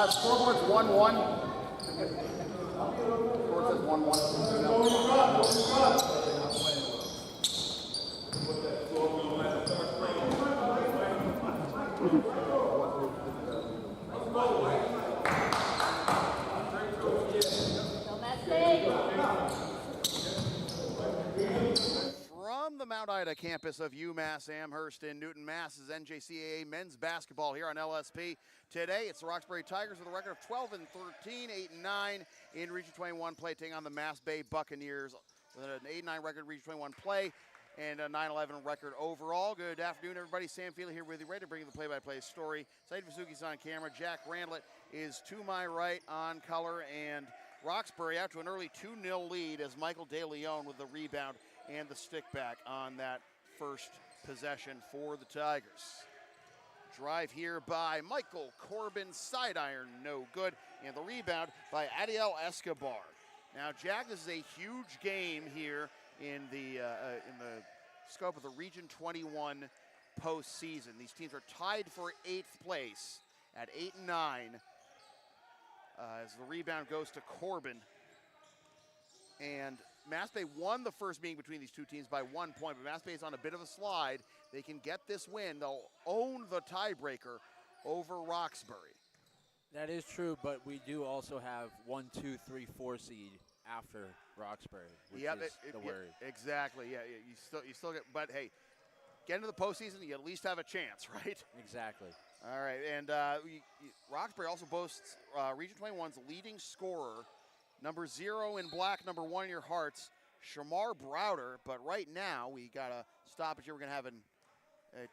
Scoreboard's 1-1. Scoreboard says 1-1. From the Mount Ida campus of UMass Amherst in Newton, Mass. is NJCAA men's basketball here on LSP. Today, it's the Roxbury Tigers with a record of 12-13, 8-9 in Region 21 play, taking on the MassBay Buccaneers with an 8-9 record Region 21 play and a 9-11 record overall. Good afternoon, everybody. Sam Feely here with you, ready to bring you the play-by-play story. Said Vasuki's on camera. Jack Randlett is to my right on color, and Roxbury out to an early 2-0 lead as Michael DeLeon with the rebound and the stick back on that first possession for the Tigers. Drive here by Michael Corbin, side iron, no good, and the rebound by Adiel Escobar. Now, Jack, this is a huge game here in the scope of the Region 21 postseason. These teams are tied for 8th place at 8-9 as the rebound goes to Corbin. And MassBay won the first meeting between these two teams by 1 point, but MassBay is on a bit of a slide. They can get this win. They'll own the tiebreaker over Roxbury. That is true, but we do also have 1, 2, 3, 4 seed after Roxbury, which is the worry. Exactly. Yeah, you still get. But hey, get into the postseason, you at least have a chance, right? Exactly. All right, and Roxbury also boasts Region 21's leading scorer, number 0 in black, number 1 in your hearts, Shamar Browder. But right now, we got a stoppage here. We're going to have a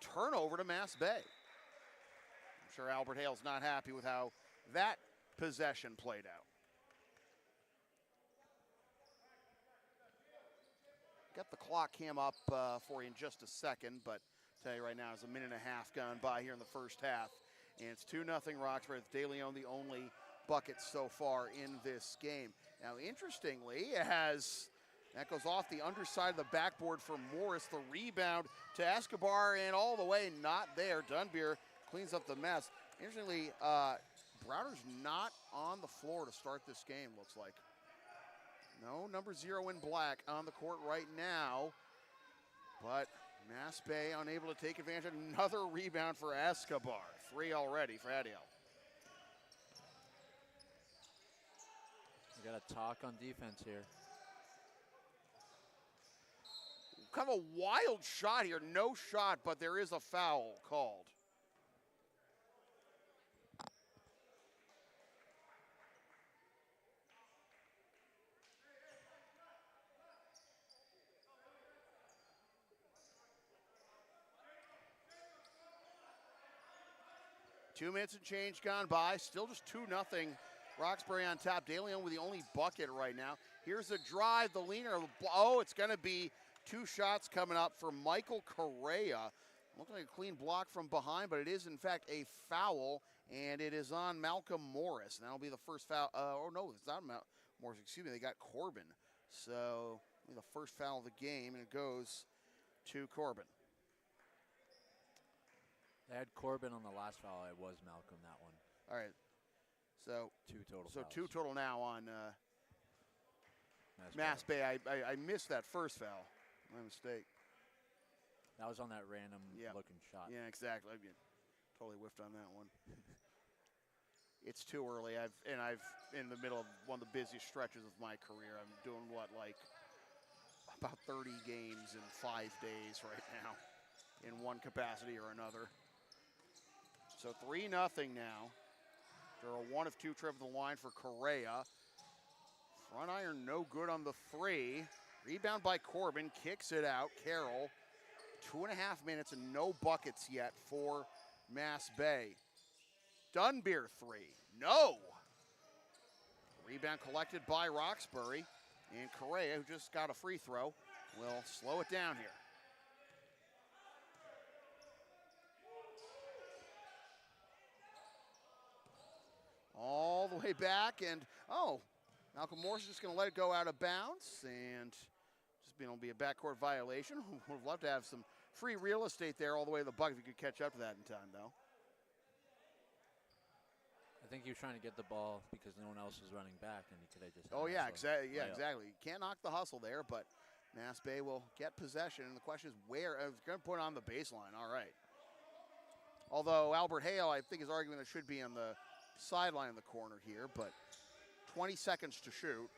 turnover to MassBay. I'm sure Albert Hale's not happy with how that possession played out. Got the clock cam up for you in just a second, but tell you right now, it's a minute and a half gone by here in the first half, and it's 2-0 Roxbury. With DeLeon the only bucket so far in this game. Now, interestingly, as that goes off the underside of the backboard for Morris, the rebound to Escobar, and all the way not there. Dunbeer cleans up the mess. Interestingly, Browder's not on the floor to start this game, looks like. No, number 0 in black on the court right now, but MassBay unable to take advantage of another rebound for Escobar. 3 already for Adiel. We got to talk on defense here. Kind of a wild shot here. No shot, but there is a foul called. Two minutes and change gone by. Still just 2-0. Roxbury on top. DeLeon with the only bucket right now. Here's a drive. The leaner. Oh, it's going to be 2 shots coming up for Michael Correa. Looks like a clean block from behind, but it is, in fact, a foul, and it is on Malcolm Morris. And that'll be the first foul. Oh, no, it's not Morris. Excuse me. They got Corbin. So the first foul of the game, and it goes to Corbin. They had Corbin on the last foul. It was Malcolm, that one. All right. So 2 total. So fouls. 2 total now on MassBay. I missed that first foul. My mistake. That was on that random looking shot. Yeah, exactly. I totally whiffed on that one. It's too early. I've in the middle of one of the busiest stretches of my career. I'm doing like about 30 games in 5 days right now, in one capacity or another. So 3-0 now. There are 1 of 2 trip of the line for Correa. Front iron no good on the 3. Rebound by Corbin, kicks it out. Carroll, 2.5 minutes and no buckets yet for MassBay. Dunbeer 3, no. Rebound collected by Roxbury, and Correa, who just got a free throw, will slow it down here. All the way back, and Malcolm Morris is just going to let it go out of bounds, and just it'll be a backcourt violation. Would have loved to have some free real estate there all the way to the bucket if you could catch up to that in time, though. I think he was trying to get the ball because no one else was running back, and he could have just. Oh yeah, exactly. Yeah, exactly. You can't knock the hustle there, but MassBay will get possession, and the question is where. I was going to put it on the baseline. All right. Although Albert Hale, I think, is arguing that it should be on the sideline in the corner here, but 20 seconds to shoot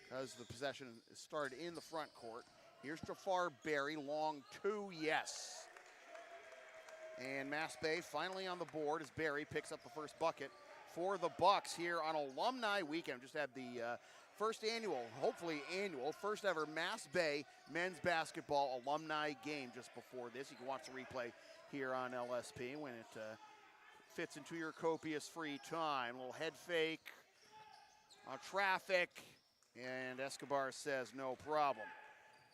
because the possession is started in the front court. Here's Jafar Berry, long 2, yes. And MassBay finally on the board as Berry picks up the first bucket for the Bucks here on Alumni Weekend. Just had the first ever MassBay men's basketball alumni game just before this. You can watch the replay here on LSP when it fits into your copious free time. A little head fake on traffic, and Escobar says no problem.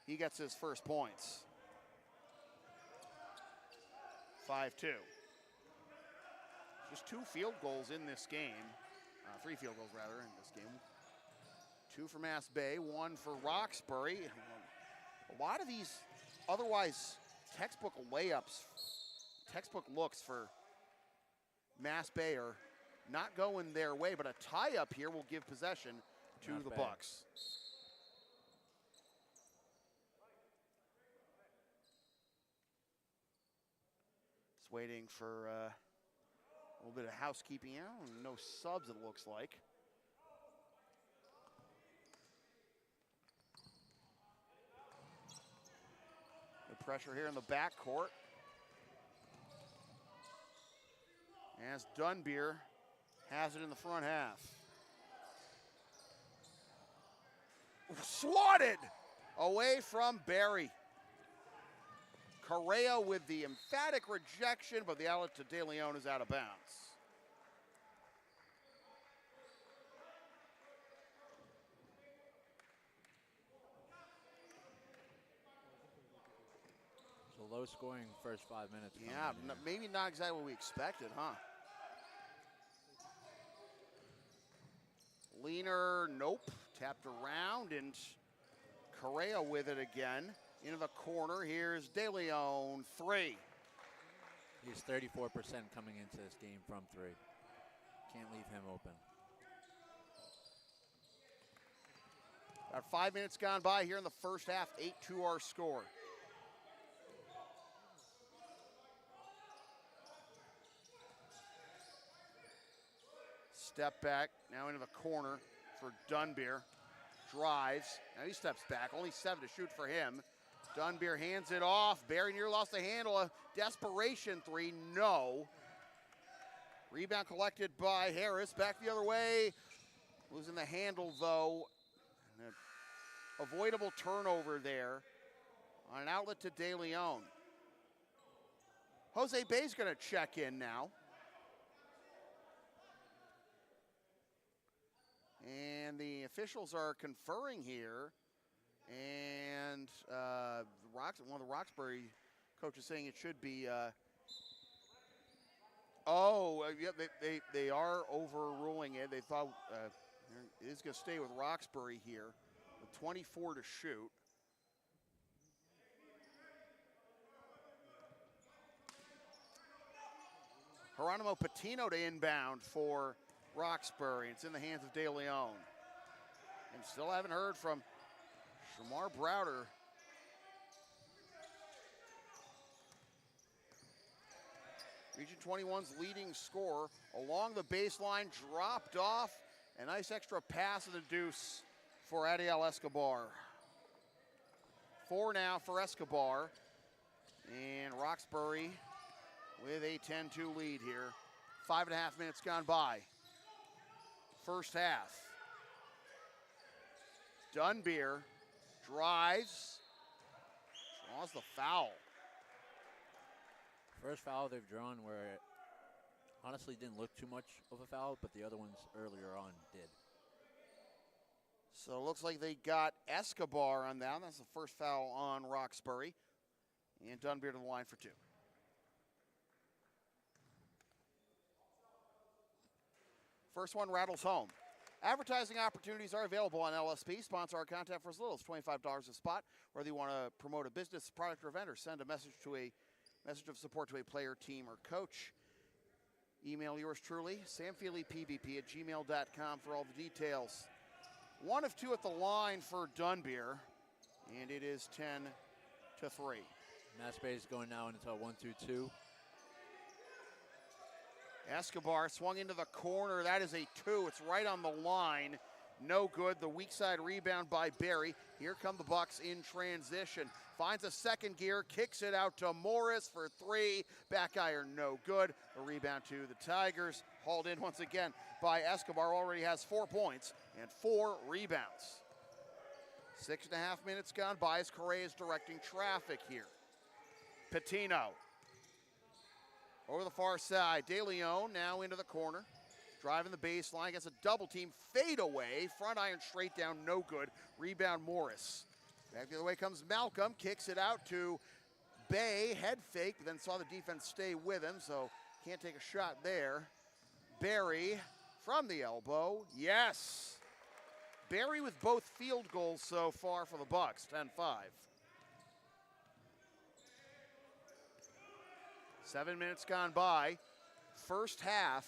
He gets his first points. 5-2. Just 2 field goals in this game. 3 field goals, rather, in this game. 2 for MassBay, 1 for Roxbury. A lot of these otherwise textbook layups, textbook looks for MassBay are not going their way, but a tie-up here will give possession to the Bucks. Waiting for a little bit of housekeeping out. No subs, it looks like. The pressure here in the backcourt. As Dunbeer has it in the front half. Swatted away from Berry. Correa with the emphatic rejection, but the outlet to De Leon is out of bounds. So low scoring first 5 minutes. Yeah, maybe not exactly what we expected, huh? Leaner, nope, tapped around, and Correa with it again. Into the corner, here's De Leon, 3. He's 34% coming into this game from 3. Can't leave him open. About 5 minutes gone by here in the first half, 8-2 our score. Step back, now into the corner for Dunbeer. Drives, now he steps back, only 7 to shoot for him. Dunbeer hands it off. Berry near lost the handle. A desperation 3, no. Rebound collected by Harris. Back the other way. Losing the handle, though. An avoidable turnover there on an outlet to De Leon. Jose Bay's going to check in now. And the officials are conferring here. And one of the Roxbury coaches saying it should be. They are overruling it. They thought it is going to stay with Roxbury here with 24 to shoot. Geronimo Patino to inbound for Roxbury. It's in the hands of De Leon. And still haven't heard from Shamar Browder. Region 21's leading scorer along the baseline, dropped off. A nice extra pass of the deuce for Adiel Escobar. 4 now for Escobar. And Roxbury with a 10-2 lead here. 5.5 minutes gone by. First half. Dunbeer drives, draws the foul. First foul they've drawn where it honestly didn't look too much of a foul, but the other ones earlier on did. So it looks like they got Escobar on that. That's the first foul on Roxbury. And Dunbeer to the line for 2. First one rattles home. Advertising opportunities are available on LSP. Sponsor our content for as little as $25 a spot. Whether you want to promote a business, product, or event, or send a message of support to a player, team, or coach. Email yours truly, samfeelypbp@gmail.com for all the details. 1 of 2 at the line for Dunbeer, and it is 10-3. MassBay is going now into a 1-2-2. Escobar swung into the corner. That is a 2. It's right on the line. No good. The weak side rebound by Barry. Here come the Bucks in transition. Finds a second gear, kicks it out to Morris for 3. Back iron, no good. The rebound to the Tigers. Hauled in once again by Escobar. Already has 4 points and 4 rebounds. 6.5 minutes gone by as Correa is directing traffic here. Patino. Over the far side, De Leon now into the corner. Driving the baseline, gets a double team, fade away. Front iron straight down, no good. Rebound Morris. Back the other way comes Malcolm, kicks it out to Bay. Head fake, but then saw the defense stay with him, so can't take a shot there. Barry from the elbow, yes. Barry with both field goals so far for the Bucks, 10-5. 7 minutes gone by. First half.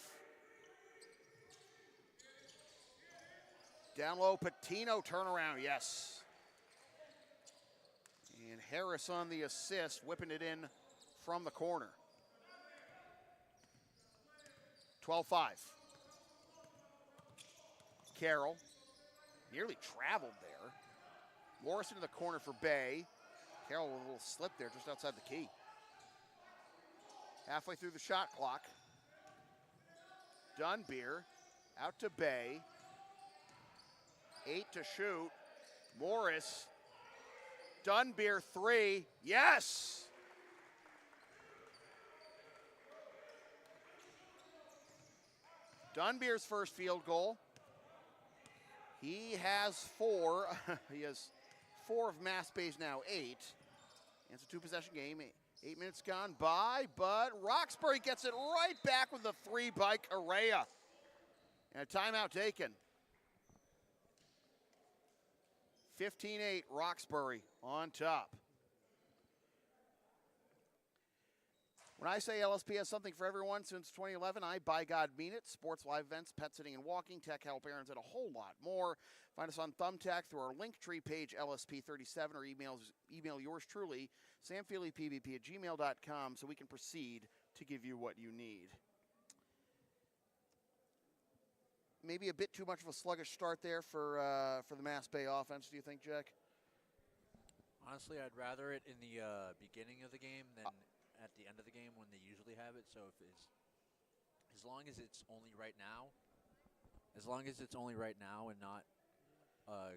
Down low, Patino turnaround, yes. And Harris on the assist, whipping it in from the corner. 12-5. Carroll nearly traveled there. Morrison in the corner for Bay. Carroll with a little slip there just outside the key. Halfway through the shot clock. Dunbeer out to Bay. 8 to shoot. Morris. Dunbeer 3. Yes! Dunbeer's first field goal. He has 4. He has 4 of MassBay's now 8. It's a 2-possession game. 8 minutes gone by, but Roxbury gets it right back with the 3 by Correa. And a timeout taken. 15-8, Roxbury on top. When I say LSP has something for everyone since 2011, I, by God, mean it. Sports, live events, pet sitting and walking, tech help, errands, and a whole lot more. Find us on Thumbtack through our Linktree page, LSP37, or email yours truly, samfeelypbp@gmail.com, so we can proceed to give you what you need. Maybe a bit too much of a sluggish start there for the MassBay offense, do you think, Jack? Honestly, I'd rather it in the beginning of the game than at the end of the game when they usually have it. So if it's, as long as it's only right now and not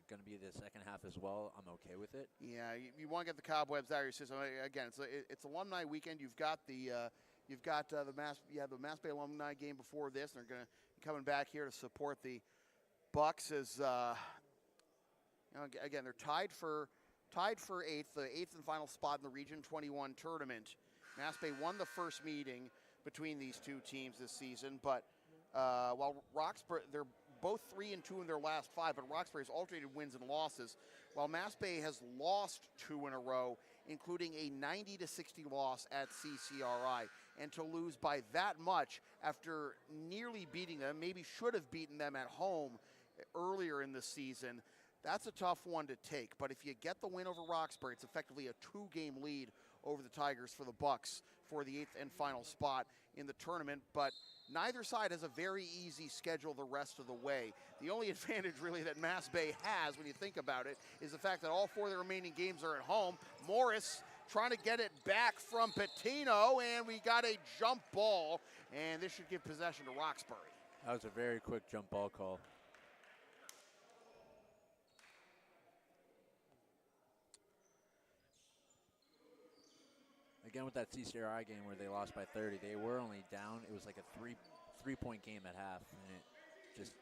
going to be the second half as well, I'm okay with it. Yeah, you want to get the cobwebs out of your system. Again, it's alumni weekend. You've got the MassBay alumni game before this, and they're going to be coming back here to support the Bucks. As again, they're tied for 8th, the 8th and final spot in the Region 21 tournament. MassBay won the first meeting between these two teams this season, but while Roxbury, they're both 3-2 in their last 5, but Roxbury's alternated wins and losses, while MassBay has lost 2 in a row, including a 90-60 loss at CCRI. And to lose by that much after nearly beating them, maybe should have beaten them at home earlier in the season, that's a tough one to take. But if you get the win over Roxbury, it's effectively a 2-game lead over the Tigers for the Bucks for the 8th and final spot in the tournament. But neither side has a very easy schedule the rest of the way. The only advantage really that MassBay has, when you think about it, is the fact that all 4 of the remaining games are at home. Morris trying to get it back from Patino, and we got a jump ball, and this should give possession to Roxbury. That was a very quick jump ball call. Again, with that CCRI game where they lost by 30, they were only down. It was like a three-point game at half, and it just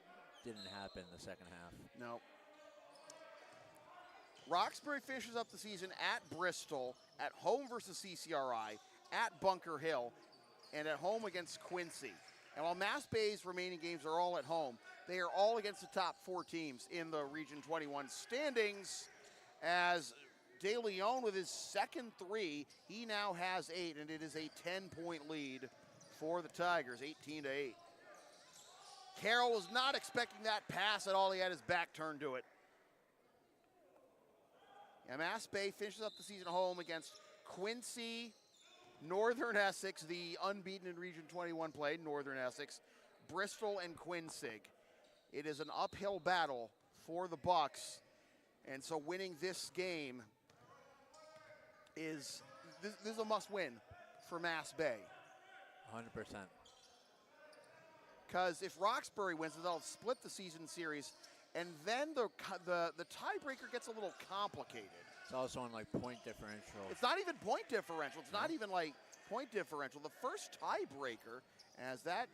didn't happen in the second half. No. Roxbury finishes up the season at Bristol, at home versus CCRI, at Bunker Hill, and at home against Quincy. And while MassBay's remaining games are all at home, they are all against the top 4 teams in the Region 21 standings. As De Leon with his second 3, he now has 8, and it is a 10-point lead for the Tigers, 18-8. Carroll was not expecting that pass at all. He had his back turned to it. And MassBay finishes up the season home against Quincy, Northern Essex, the unbeaten in Region 21 play, Northern Essex, Bristol, and Quinsig. It is an uphill battle for the Bucks, and so winning this game is this is a must-win for MassBay. 100%. Because if Roxbury wins, they'll split the season series, and then the tiebreaker gets a little complicated. It's also on like point differential. It's not even point differential. It's not even like point differential. The first tiebreaker, as that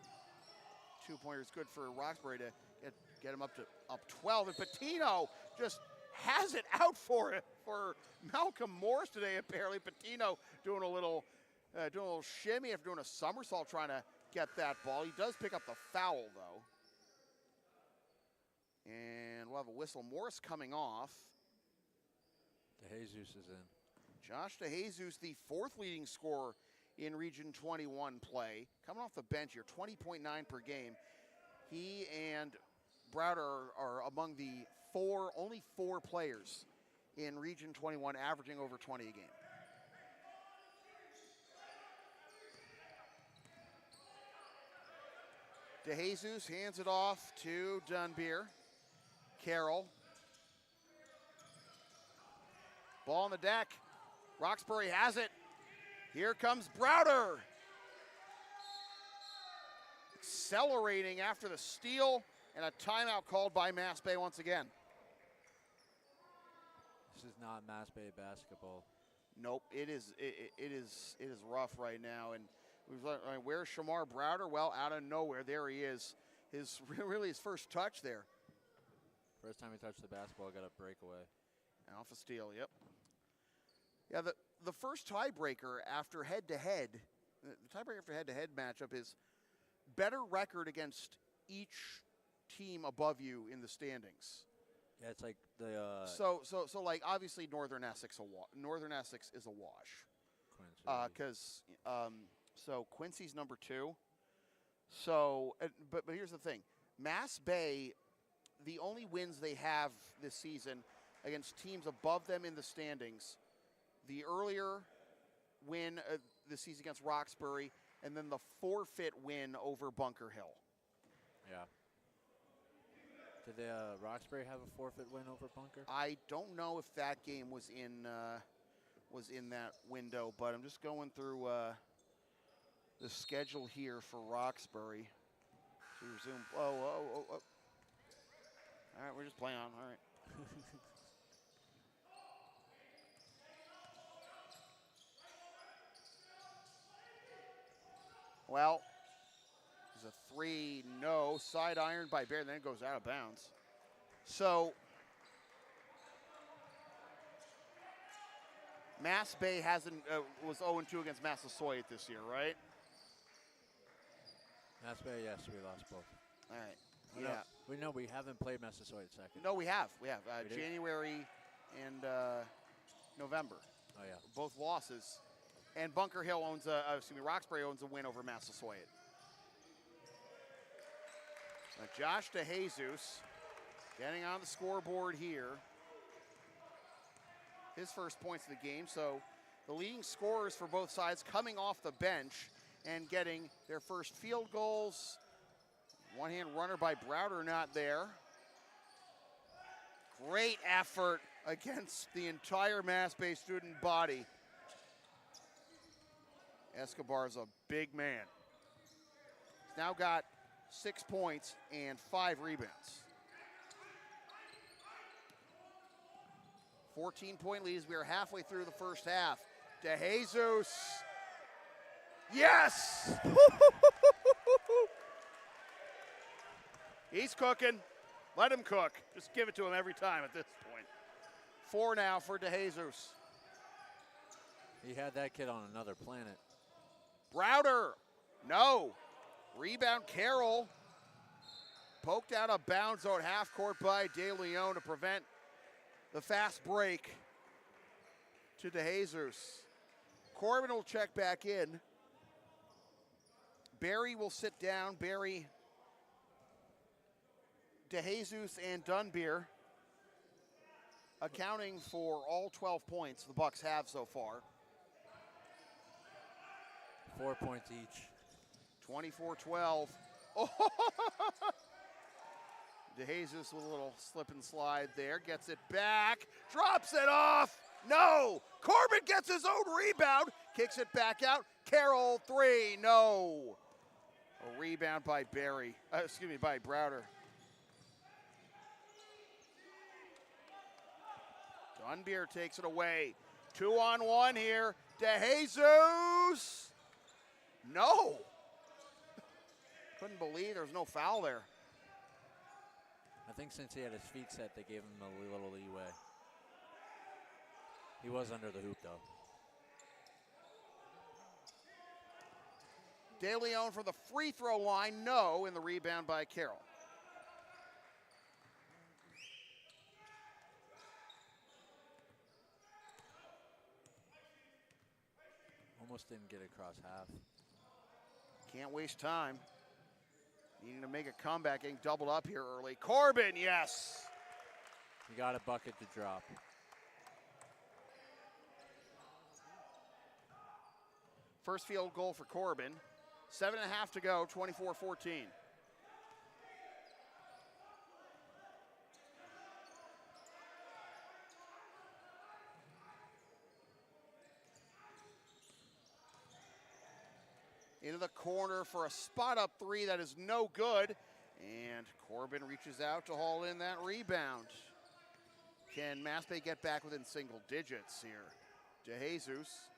two-pointer is good for Roxbury to get him up 12, and Patino just has it out for Malcolm Morris today. Apparently, Patino doing a little shimmy after doing a somersault trying to get that ball. He does pick up the foul though, and we'll have a whistle. Morris coming off. DeJesus is in. Josh DeJesus, the fourth leading scorer in Region 21 play, coming off the bench here, 20.9 per game. He and Browder are among the only four players in Region 21 averaging over 20 a game. DeJesus hands it off to Dunbeer. Carroll. Ball on the deck. Roxbury has it. Here comes Browder. Accelerating after the steal, and a timeout called by MassBay once again. This is not MassBay basketball. Nope, it is rough right now. And where's Shamar Browder? Well, out of nowhere, there he is. His first touch there. First time he touched the basketball, got a breakaway. Off a steal, yep. Yeah, the first tiebreaker after head-to-head, the tiebreaker after head-to-head matchup is better record against each team above you in the standings. Yeah, it's like the. So like obviously Northern Essex is a wash. Because so Quincy's number 2. So but here's the thing, MassBay, the only wins they have this season against teams above them in the standings. The earlier win this season against Roxbury, and then the forfeit win over Bunker Hill. Yeah. Did Roxbury have a forfeit win over Bunker? I don't know if that game was in that window, but I'm just going through the schedule here for Roxbury. So resume. Oh. All right, we're just playing on. All right. Well, there's a 3, no. Side iron by Bear, then it goes out of bounds. So, MassBay was 0-2 against Massasoit this year, right? MassBay, yes, we lost both. All right. Yeah. We haven't played Massasoit second. No, we have. We January and November. Oh, yeah. Both losses. And Bunker Hill Roxbury owns a win over Massasoit. Josh DeJesus getting on the scoreboard here. His first points of the game. So the leading scorers for both sides coming off the bench and getting their first field goals. One-hand runner by Browder not there. Great effort against the entire MassBay student body. Escobar's a big man. He's now got 6 points and 5 rebounds. 14-point lead as we are halfway through the first half. DeJesus. Yes! He's cooking. Let him cook. Just give it to him every time at this point. 4 now for DeJesus. He had that kid on another planet. Browder, no. Rebound, Carroll. Poked out of bounds out half court by De Leon to prevent the fast break to DeJesus. Corbin will check back in. Barry will sit down. Barry, DeJesus, and Dunbeer accounting for all 12 points the Bucks have so far. 4 points each. 24-12. Oh, DeJesus with a little slip and slide there. Gets it back. Drops it off. No. Corbin gets his own rebound. Kicks it back out. Carroll, 3. No. A rebound by Barry. By Browder. Dunbeer takes it away. 2-on-1 here. DeJesus. No. Couldn't believe there was no foul there. I think since he had his feet set, they gave him a little leeway. He was under the hoop, though. De Leon for the free throw line, no, in the rebound by Carroll. Almost didn't get across half. Can't waste time. Needing to make a comeback, getting doubled up here early. Corbin, yes. He got a bucket to drop. First field goal for Corbin. 7.5 to go, 24-14. Into the corner for a spot-up three that is no good. And Corbin reaches out to haul in that rebound. Can MassBay get back within single digits here? DeJesus.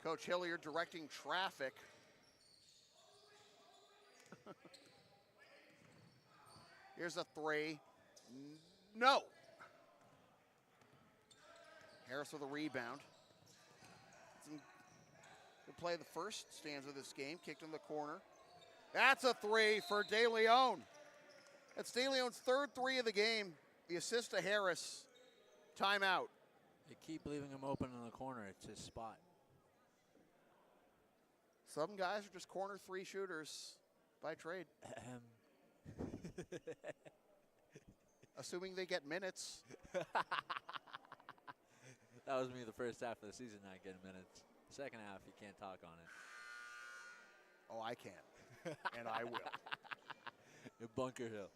Coach Hilliard directing traffic. Here's a three. No. Harris with a rebound. Good play the first stanza of this game. Kicked in the corner. That's a three for De Leon. That's De Leon's third three of the game. The assist to Harris. Timeout. They keep leaving him open in the corner. It's his spot. Some guys are just corner three shooters by trade. Assuming they get minutes. That was me the first half of the season not getting minutes. Second half, you can't talk on it. Oh, I can. And I will. In Bunker Hill.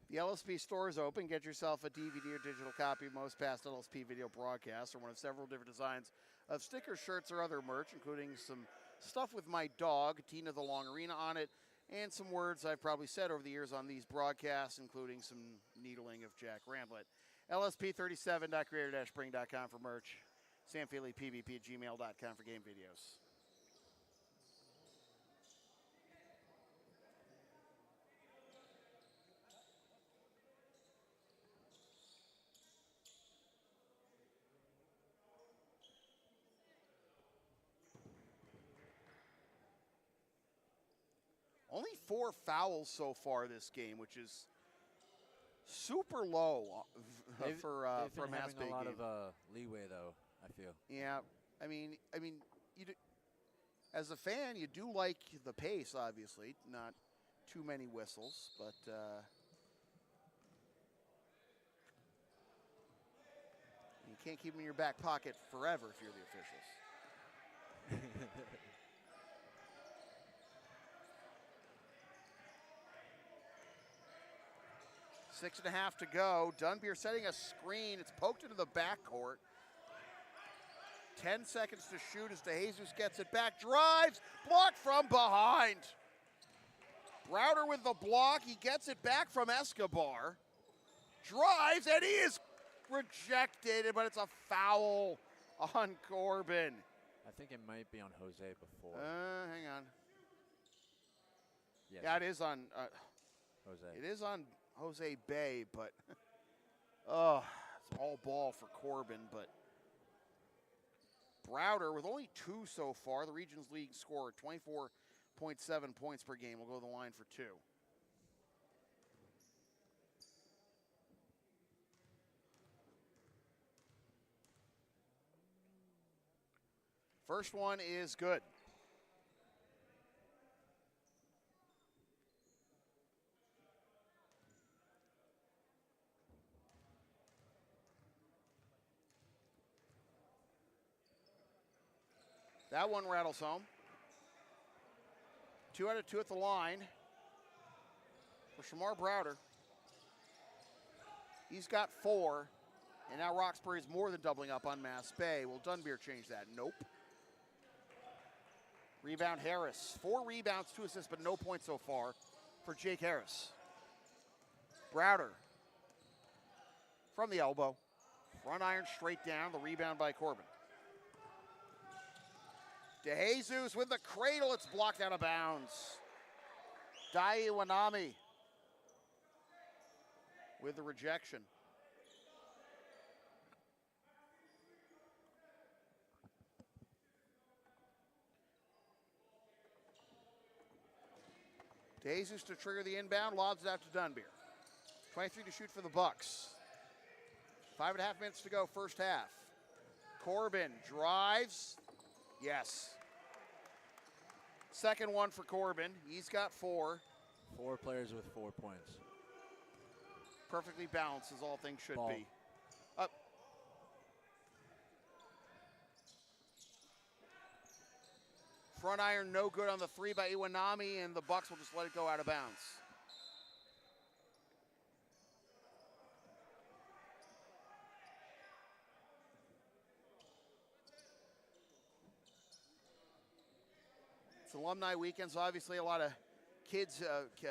The LSP store is open. Get yourself a DVD or digital copy of most past LSP video broadcasts or one of several different designs of stickers, shirts, or other merch, including some stuff with my dog, Tina the Long Arena, on it, and some words I've probably said over the years on these broadcasts, including some needling of Jack Ramblett. LSP37.creator-spring.com for merch. SamFeelyPVP@gmail.com for game videos. Only 4 fouls so far this game, which is super low for a MassBay MassBay game. A lot of leeway, though, I feel. Yeah, I mean, you do, as a fan, you do like the pace. Obviously, not too many whistles, but you can't keep them in your back pocket forever if you're the officials. 6.5 to go. Dunbeer setting a screen. It's poked into the backcourt. 10 seconds to shoot as DeJesus gets it back. Drives. Blocked from behind. Browder with the block. He gets it back from Escobar. Drives, and he is rejected, but it's a foul on Corbin. I think it might be on Jose before. Hang on. Yes. Yeah, it is on Jose. It is on Jose Bay, but it's all ball for Corbin. But Browder with only 2 so far, the region's league scorer, 24.7 points per game, will go to the line for 2. First one is good. That one rattles home. 2 out of 2 at the line for Shamar Browder. He's got 4, and now Roxbury's more than doubling up on MassBay. Will Dunbeer change that? Nope. Rebound Harris. 4 rebounds, 2 assists, but no points so far for Jake Harris. Browder from the elbow. Front iron straight down. The rebound by Corbin. DeJesus with the cradle. It's blocked out of bounds. Dai Iwanami with the rejection. DeJesus to trigger the inbound, lobs it out to Dunbeer. 23 to shoot for the Bucks. 5.5 minutes to go, first half. Corbin drives. Yes. Second one for Corbin. He's got 4. 4 players with 4 points. Perfectly balanced as all things should Ball. be. Up. Front iron no good on the 3 by Iwanami, and the Bucks will just let it go out of bounds. It's alumni weekend, so obviously a lot of kids, the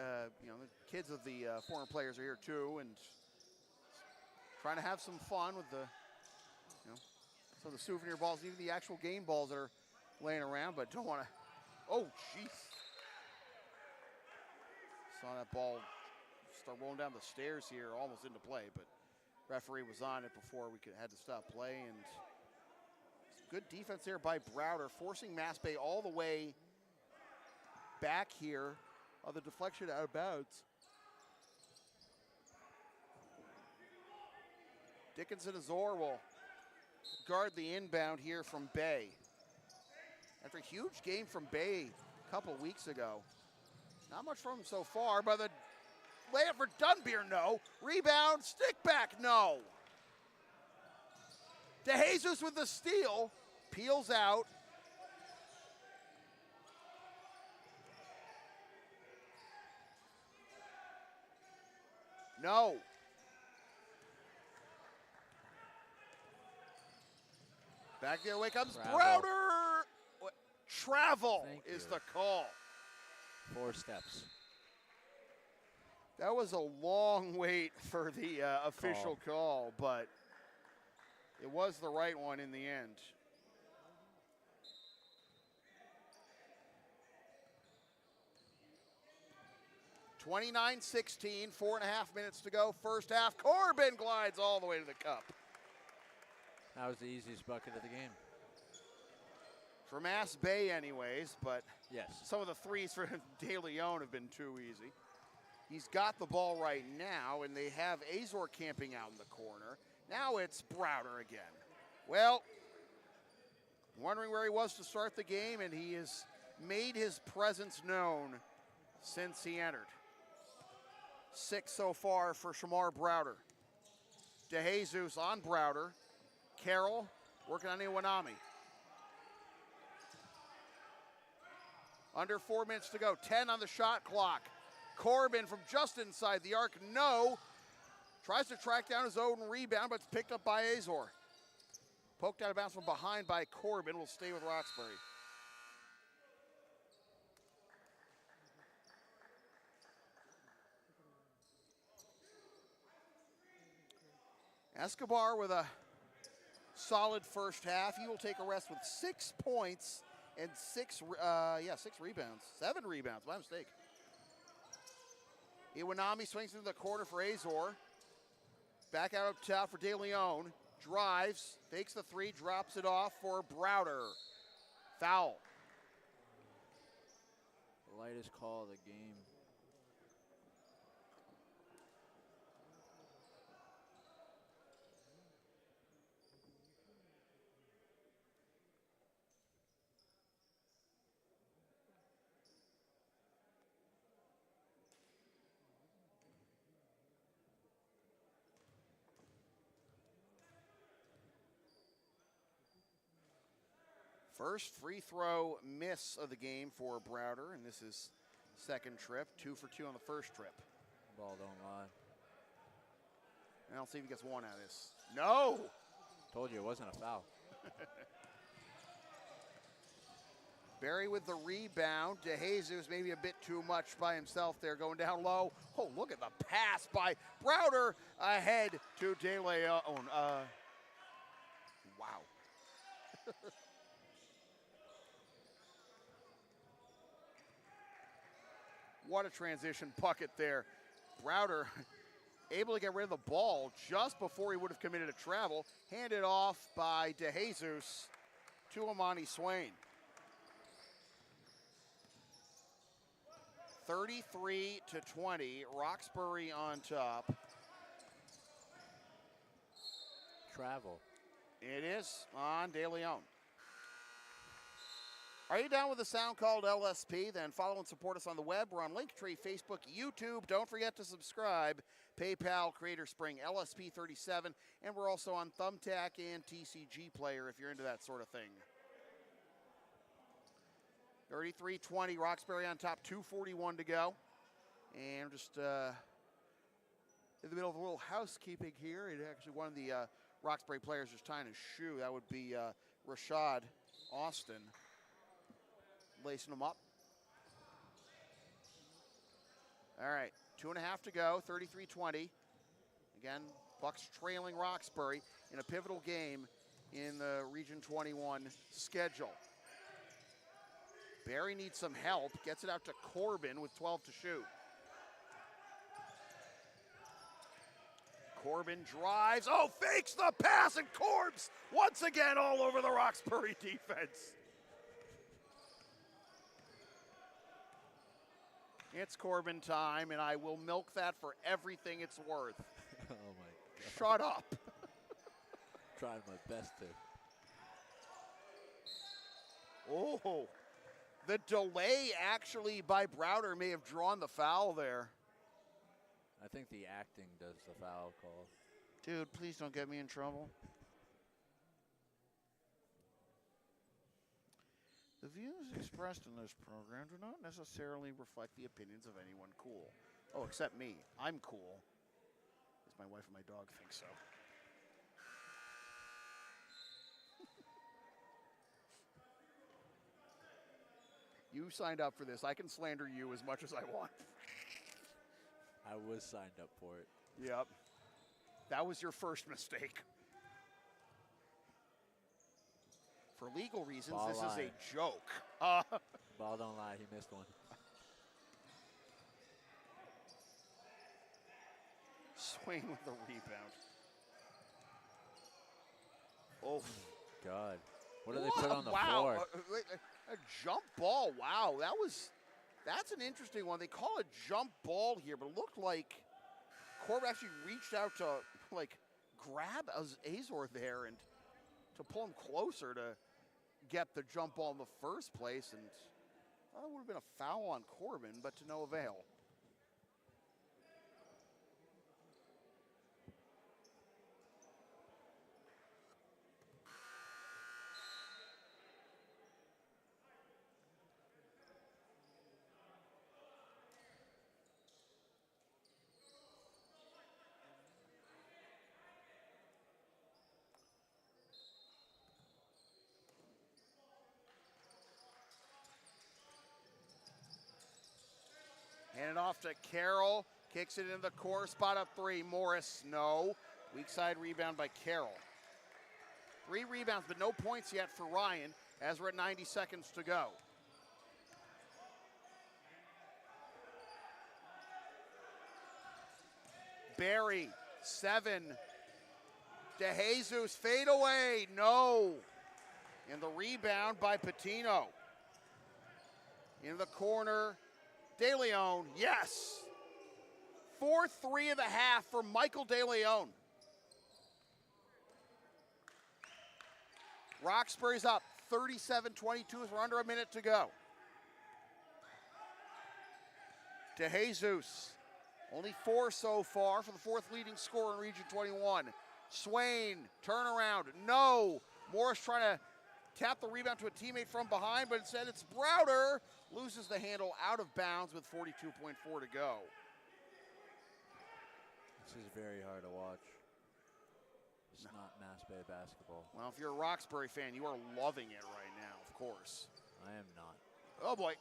kids of the former players are here too, and trying to have some fun with the, some of the souvenir balls, even the actual game balls that are laying around, but don't want to. Oh, jeez! Saw that ball start rolling down the stairs here, almost into play, but referee was on it before we had to stop play, and good defense there by Browder, forcing MassBay all the way back here on the deflection out of bounds. Dickinson Azor will guard the inbound here from Bay. After a huge game from Bay a couple of weeks ago. Not much from him so far, but the layup for Dunbeer, no. Rebound, stick back, no. DeJesus with the steal, peels out. No. Back the other way comes Browder. Travel is the call. 4 steps. That was a long wait for the official call, but it was the right one in the end. (29-16), 4.5 minutes to go, first half. Corbin glides all the way to the cup. That was the easiest bucket of the game. For MassBay anyways, but yes, some of the threes for De Leon have been too easy. He's got the ball right now, and they have Azor camping out in the corner. Now it's Browder again. Well, wondering where he was to start the game, and he has made his presence known since he entered. 6 so far for Shamar Browder. DeJesus on Browder. Carroll working on Iwanami. Under 4 minutes to go, 10 on the shot clock. Corbin from just inside the arc, no. Tries to track down his own rebound, but it's picked up by Azor. Poked out of bounds from behind by Corbin, will stay with Roxbury. Escobar with a solid first half. He will take a rest with 6 points and 6 rebounds. 7 rebounds, my mistake. Iwanami swings into the corner for Azor. Back out up top for De Leon. Drives, fakes the 3, drops it off for Browder. Foul. The lightest call of the game. First free throw miss of the game for Browder, and this is second trip. 2 for 2 on the first trip. Ball don't lie. And I'll see if he gets one out of this. No! Told you it wasn't a foul. Barry with the rebound. DeJesus maybe a bit too much by himself there, going down low. Oh, look at the pass by Browder ahead to De Leon. Wow. What a transition bucket there. Browder able to get rid of the ball just before he would have committed a travel. Handed off by DeJesus to Amani Swain. 33-20, Roxbury on top. Travel. It is on De Leon. Are you down with a sound called LSP? Then follow and support us on the web. We're on Linktree, Facebook, YouTube. Don't forget to subscribe. PayPal, Creator Spring, LSP 37. And we're also on Thumbtack and TCG Player if you're into that sort of thing. 33-20, Roxbury on top, 2:41 to go. And just in the middle of a little housekeeping here. It actually, one of the Roxbury players just tying his shoe. That would be Rashad Austin. Lacing him up. All right, 2.5 to go, 33-20. Again, Bucks trailing Roxbury in a pivotal game in the Region 21 schedule. Barry needs some help, gets it out to Corbin with 12 to shoot. Corbin drives, fakes the pass, and Corbs once again all over the Roxbury defense. It's Corbin time, and I will milk that for everything it's worth. Oh, my God. Shut up. Trying my best to. Oh, the delay actually by Browder may have drawn the foul there. I think the acting does the foul call. Dude, please don't get me in trouble. The views expressed in this program do not necessarily reflect the opinions of anyone cool. Oh, except me. I'm cool. As my wife and my dog think so. You signed up for this. I can slander you as much as I want. I was signed up for it. Yep. That was your first mistake. For legal reasons, Ball this lie. is a joke. Ball don't lie, he missed one. Swain with the rebound. Oh. God. What did they put on the wow. floor? A jump ball. Wow, that's an interesting one. They call it jump ball here, but it looked like Corbin actually reached out to grab Azor there and to pull him closer to get the jump ball in the first place, and that would have been a foul on Corbin, but to no avail. Hand it off to Carroll. Kicks it in the corner. Spot up three. Morris, no. Weak side rebound by Carroll. 3 rebounds, but no points yet for Ryan as we're at 90 seconds to go. Barry, 7. DeJesus, fade away, no. And the rebound by Patino. In the corner, De Leon, yes. 4-3 of the half for Michael De Leon. Roxbury's up 37-22 as we're under a minute to go. DeJesus, only 4 so far for the 4th leading scorer in Region 21. Swain, turnaround, no. Morris trying to tap the rebound to a teammate from behind, but instead it's Browder. Loses the handle out of bounds with 42.4 to go. This is very hard to watch. It's not MassBay basketball. Well, if you're a Roxbury fan, you are loving it right now, of course. I am not. Oh, boy.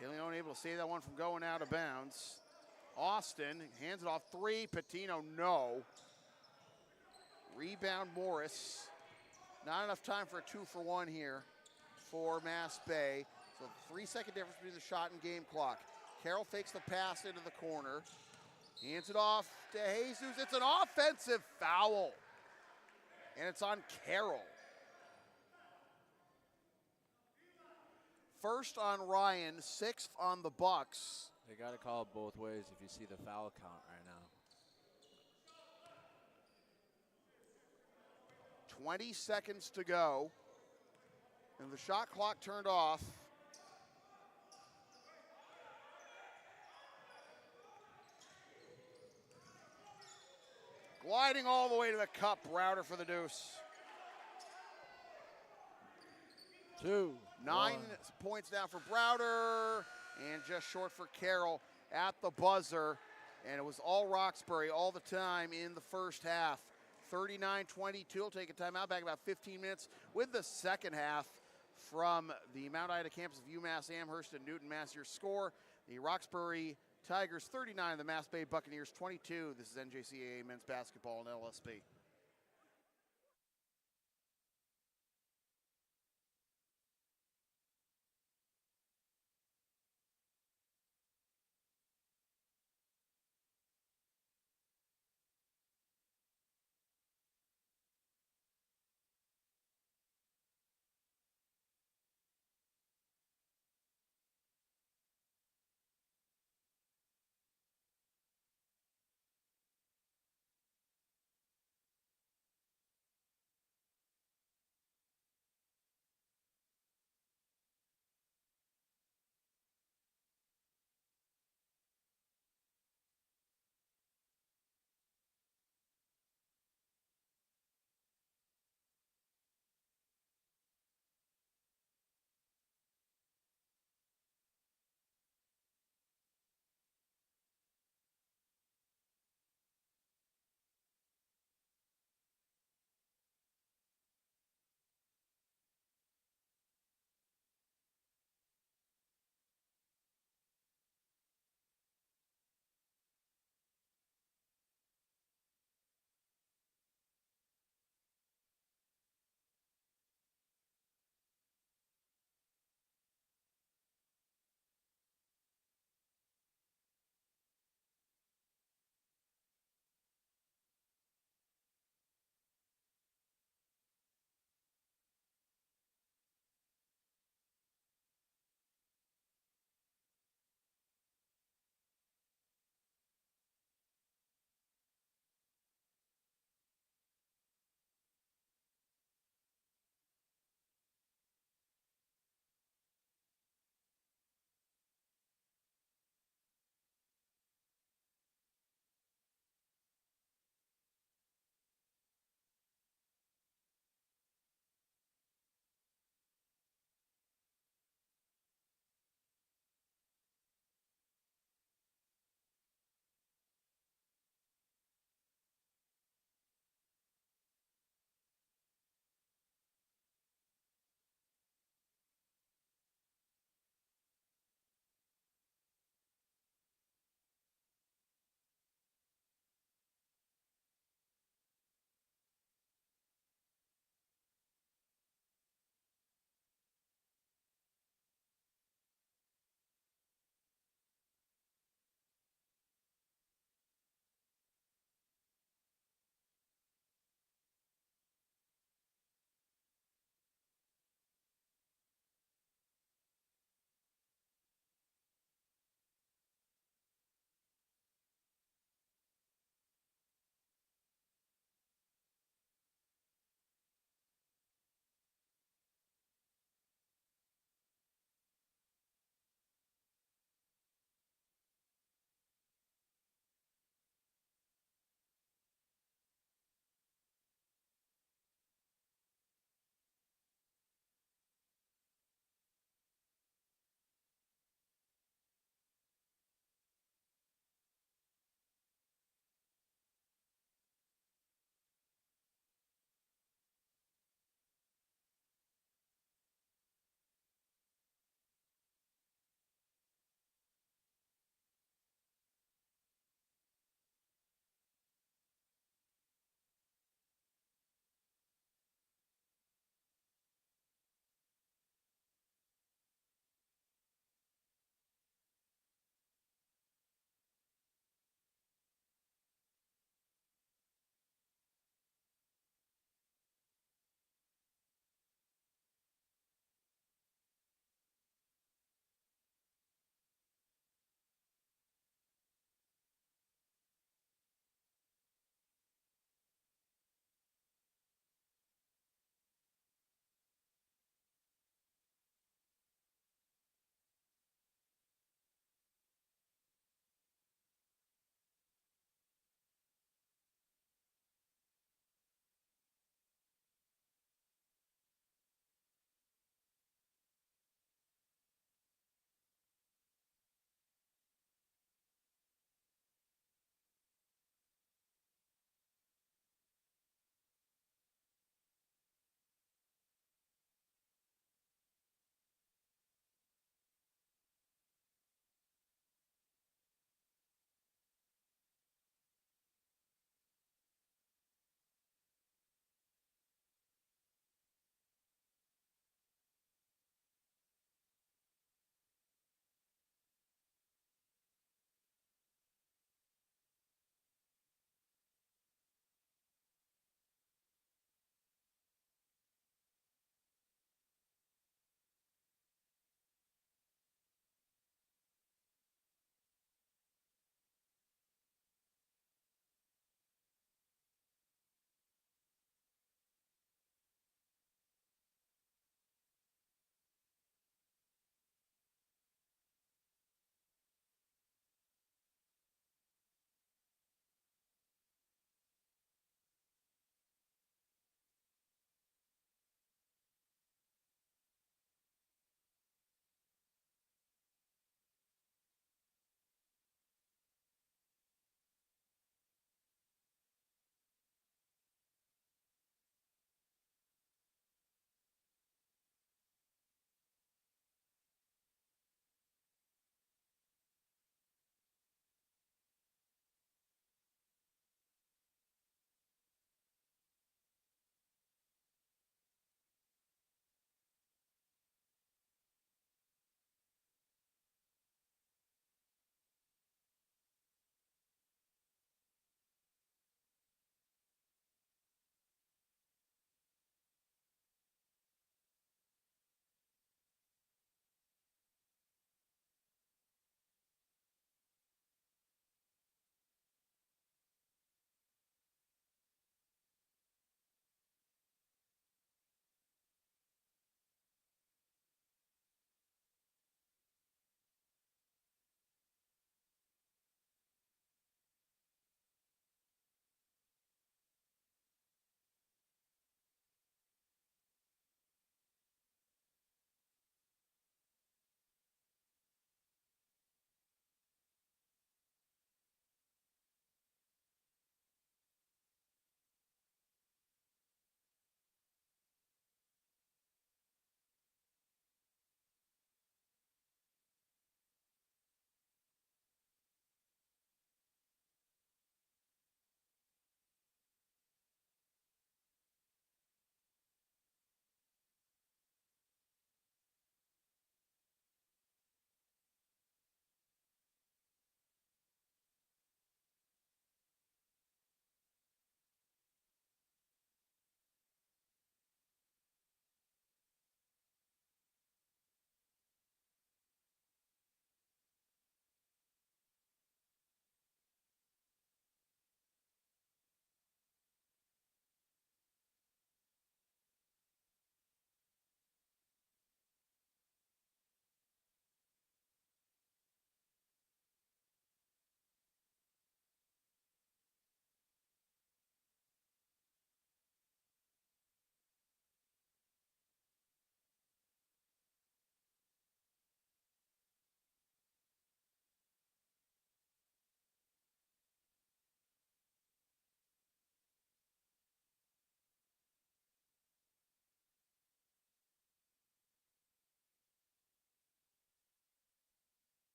De Leon able to save that one from going out of bounds. Austin hands it off 3. Patino, no. Rebound, Morris. Not enough time for a 2-for-1 here for MassBay. So 3-second difference between the shot and game clock. Carroll fakes the pass into the corner. Hands it off to Jesus. It's an offensive foul. And it's on Carroll. First on Ryan, 6th on the Bucks. They got to call it both ways if you see the foul count right now. 20 seconds to go. And the shot clock turned off. Gliding all the way to the cup, Browder for the deuce. 2. 9 1. points down for Browder, and just short for Carroll at the buzzer. And it was all Roxbury all the time in the first half. 39-22, we'll take a timeout, back about 15 minutes with the second half from the Mount Ida campus of UMass Amherst and Newton, Mass. Your score, the Roxbury Tigers 39, the MassBay Buccaneers 22. This is NJCAA men's basketball and LSP.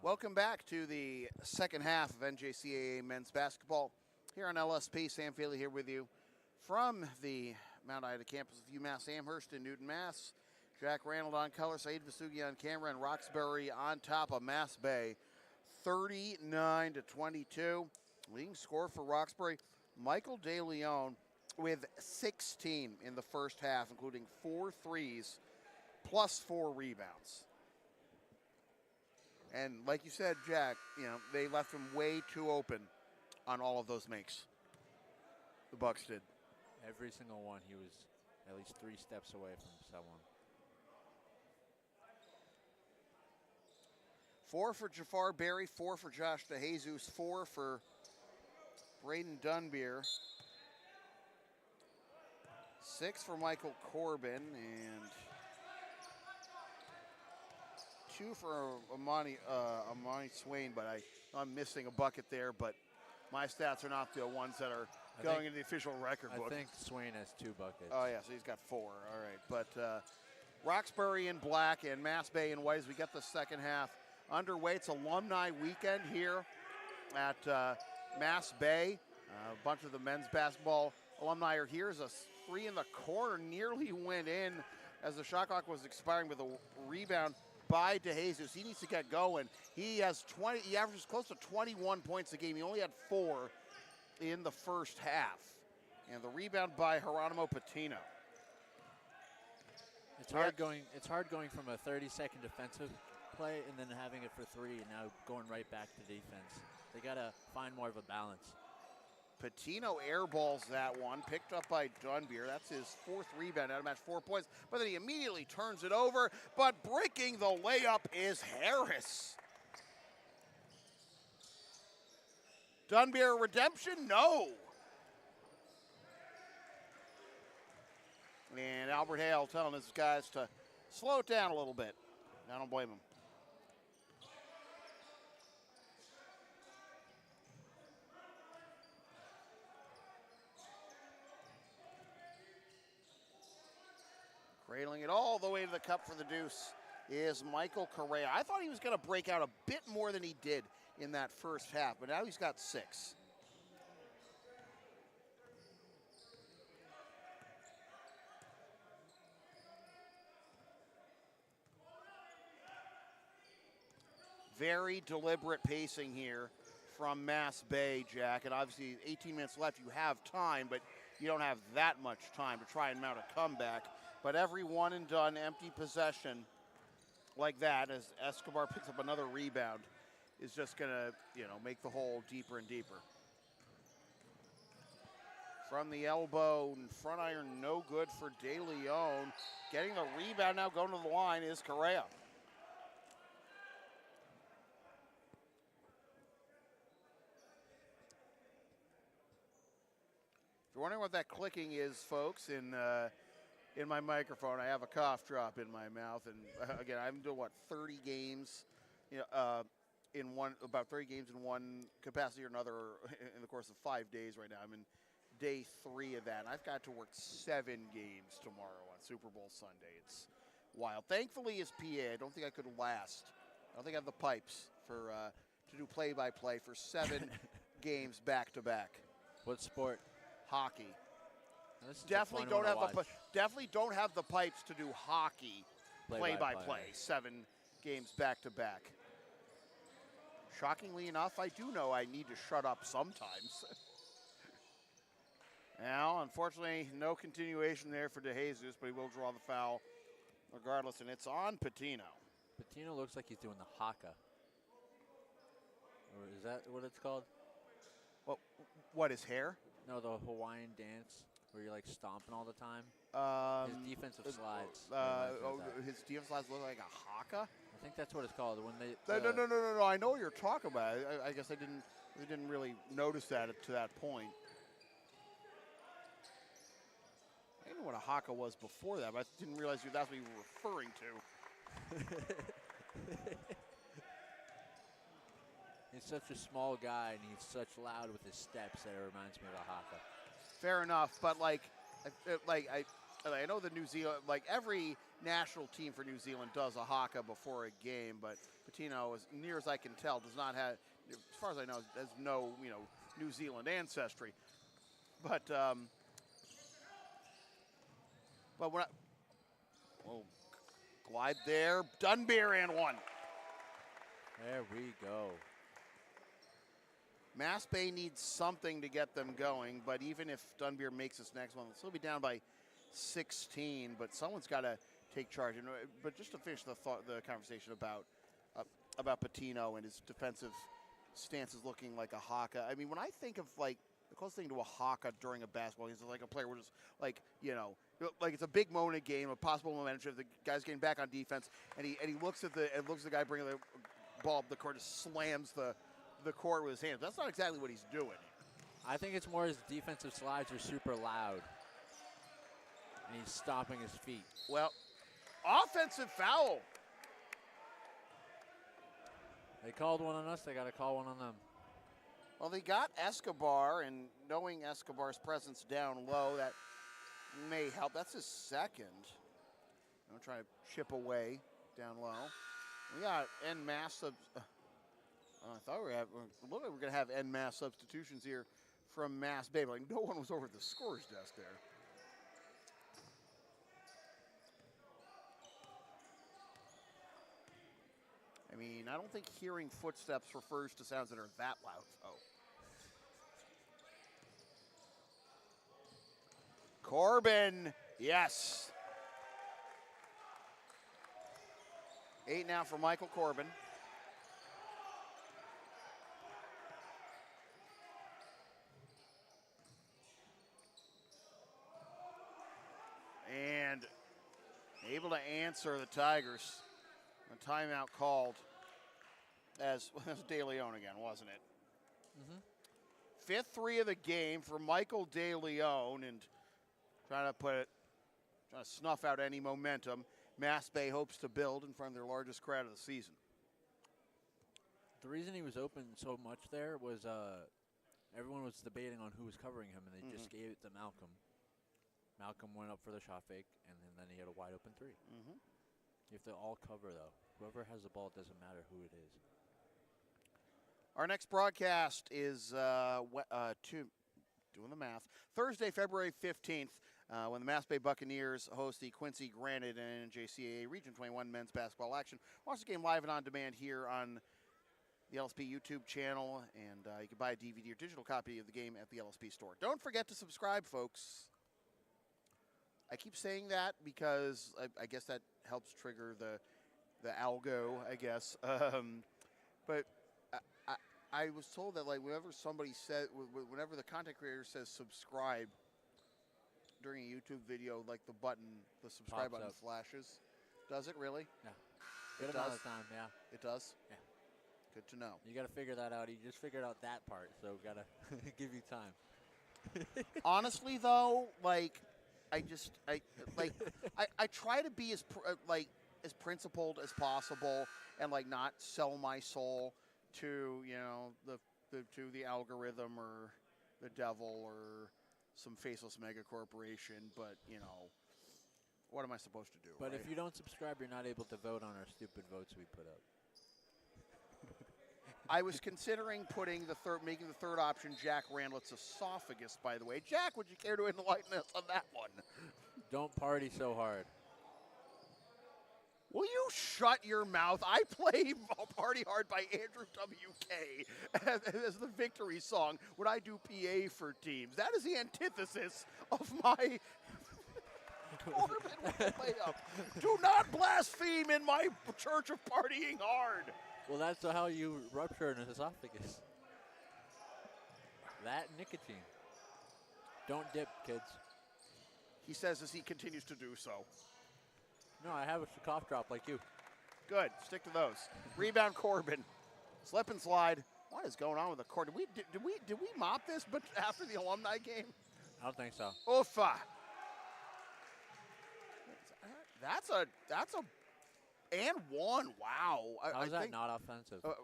Welcome back to the second half of NJCAA men's basketball here on LSP. Sam Feely here with you from the Mount Ida campus of UMass Amherst in Newton, Mass. Jack Randall on color, Saeed Vasugi on camera, and Roxbury on top of MassBay, 39-22. Leading scorer for Roxbury, Michael DeLeon, with 16 in the first half, including 4 threes plus 4 rebounds. And like you said, Jack, they left him way too open on all of those makes. The Bucks did. Every single one, he was at least 3 steps away from someone. 4 for Jafar Berry, 4 for Josh DeJesus, 4 for Braden Dunbier, 6 for Michael Corbin, and 2 for Amani Swain, but I'm missing a bucket there, but my stats are not the ones that are going into the official record book. I think Swain has 2 buckets. Oh, yeah, so he's got 4. All right, but Roxbury in black and MassBay in white as we get the second half underway. It's alumni weekend here at MassBay. A bunch of the men's basketball alumni are here. As a 3 in the corner nearly went in as the shot clock was expiring with a rebound by DeJesus. He needs to get going. He has 20. He averages close to 21 points a game. He only had 4 in the first half. And the rebound by Geronimo Patino. It's hard going from a 30-second defensive play and then having it for 3 and now going right back to defense. They got to find more of a balance. Patino airballs that one, picked up by Dunbier. That's his 4th rebound out of match, 4 points. But then he immediately turns it over. But breaking the layup is Harris. Dunbier redemption? No. And Albert Hale telling his guys to slow it down a little bit. I don't blame him. Cradling it all the way to the cup for the deuce is Michael Correa. I thought he was going to break out a bit more than he did in that first half, but now he's got 6. Very deliberate pacing here from MassBay, Jack. And obviously 18 minutes left, you have time, but you don't have that much time to try and mount a comeback. But every one and done empty possession like that, as Escobar picks up another rebound, is just going to, make the hole deeper and deeper. From the elbow, front iron, no good for DeLeon. Getting the rebound now, going to the line is Correa. If you're wondering what that clicking is, folks, in my microphone, I have a cough drop in my mouth, and again, I'm doing 30 games, about 30 games in one capacity or another in the course of 5 days right now. I'm in day 3 of that, and I've got to work 7 games tomorrow on Super Bowl Sunday. It's wild. Thankfully, as PA, I don't think I could last. I don't think I have the pipes for to do play-by-play for 7 games back-to-back. What sport? Hockey. Definitely don't have the pipes to do hockey play-by-play. 7 games back-to-back. Shockingly enough, I do know I need to shut up sometimes. Now, unfortunately, no continuation there for DeJesus, but he will draw the foul regardless, and it's on Patino. Patino looks like he's doing the haka. Or is that what it's called? What, his hair? No, the Hawaiian dance where you're like stomping all the time. His defensive slides. His defensive slides look like a haka? I think that's what it's called. When they No. I know what you're talking about. I guess I didn't really notice that to that point. I didn't know what a haka was before that, but I didn't realize that's what you were referring to. He's such a small guy, and he's such loud with his steps that it reminds me of a haka. Fair enough, but I know the New Zealand, every national team for New Zealand does a haka before a game, but Patino, as near as I can tell, does not have, as far as I know, has no, New Zealand ancestry. But when glide there, Dunbeer and one. There we go. MassBay needs something to get them going, but even if Dunbeer makes this next one, they'll still be down by 16, but someone's got to take charge. But just to finish the conversation about Patino and his defensive stances looking like a haka. I mean, when I think of like the closest thing to a haka during a basketball, he's like a player where just like like it's a big moment in a game, a possible momentum shift. The guy's getting back on defense, and he looks at the guy bringing the ball up the court, just slams the court with his hands. That's not exactly what he's doing. I think it's more his defensive slides are super loud, and he's stomping his feet. Well, offensive foul. They called one on us. They got to call one on them. Well, they got Escobar, and knowing Escobar's presence down low, that may help. That's his second. I'm trying to chip away down low. We got en masse. I thought we were going to have en masse substitutions here from MassBay, but like no one was over at the scorer's desk there. I mean, I don't think hearing footsteps refers to sounds that are that loud. Oh. Corbin, yes. 8 now for Michael Corbin. And able to answer the Tigers. A timeout called as De Leon again, wasn't it? Mm-hmm. Fifth three of the game for Michael De Leon, and trying to snuff out any momentum. MassBay hopes to build in front of their largest crowd of the season. The reason he was open so much there was everyone was debating on who was covering him, and they just gave it to Malcolm. Malcolm went up for the shot fake, and then he had a wide open three. You have to all cover, though. Whoever has the ball, it doesn't matter who it is. Our next broadcast is, doing the math, Thursday, February 15th, when the MassBay Buccaneers host the Quincy Granite and NJCAA Region 21 men's basketball action. Watch the game live and on demand here on the LSP YouTube channel, and you can buy a DVD or digital copy of the game at the LSP store. Don't forget to subscribe, folks. I keep saying that because I guess that helps trigger the algo, I guess. But I was told that like whenever the content creator says subscribe during a YouTube video, like the subscribe button flashes. Does it really? Yeah. Good amount of time, yeah. It does? Yeah. Good to know. You got to figure that out. You just figured out that part, so got to give you time. Honestly, though, like, I try to be as principled as possible and like not sell my soul to the algorithm or the devil or some faceless mega corporation. But what am I supposed to do? But right? if you don't subscribe, you're not able to vote on our stupid votes we put up. I was considering making the third option Jack Randlett's esophagus, by the way. Jack, would you care to enlighten us on that one? Don't party so hard. Will you shut your mouth? I play Party Hard by Andrew WK as the victory song when I do PA for teams. That is the antithesis of my Corbin layup. Do not blaspheme in my church of partying hard. Well, that's how you rupture an esophagus. That nicotine. Don't dip, kids. He says as he continues to do so. No, I have a cough drop like you. Good. Stick to those. Rebound Corbin. Slip and slide. What is going on with the court? Did we mop this but after the alumni game? I don't think so. Oofa. That's a and one. Wow. How is that not offensive? I'm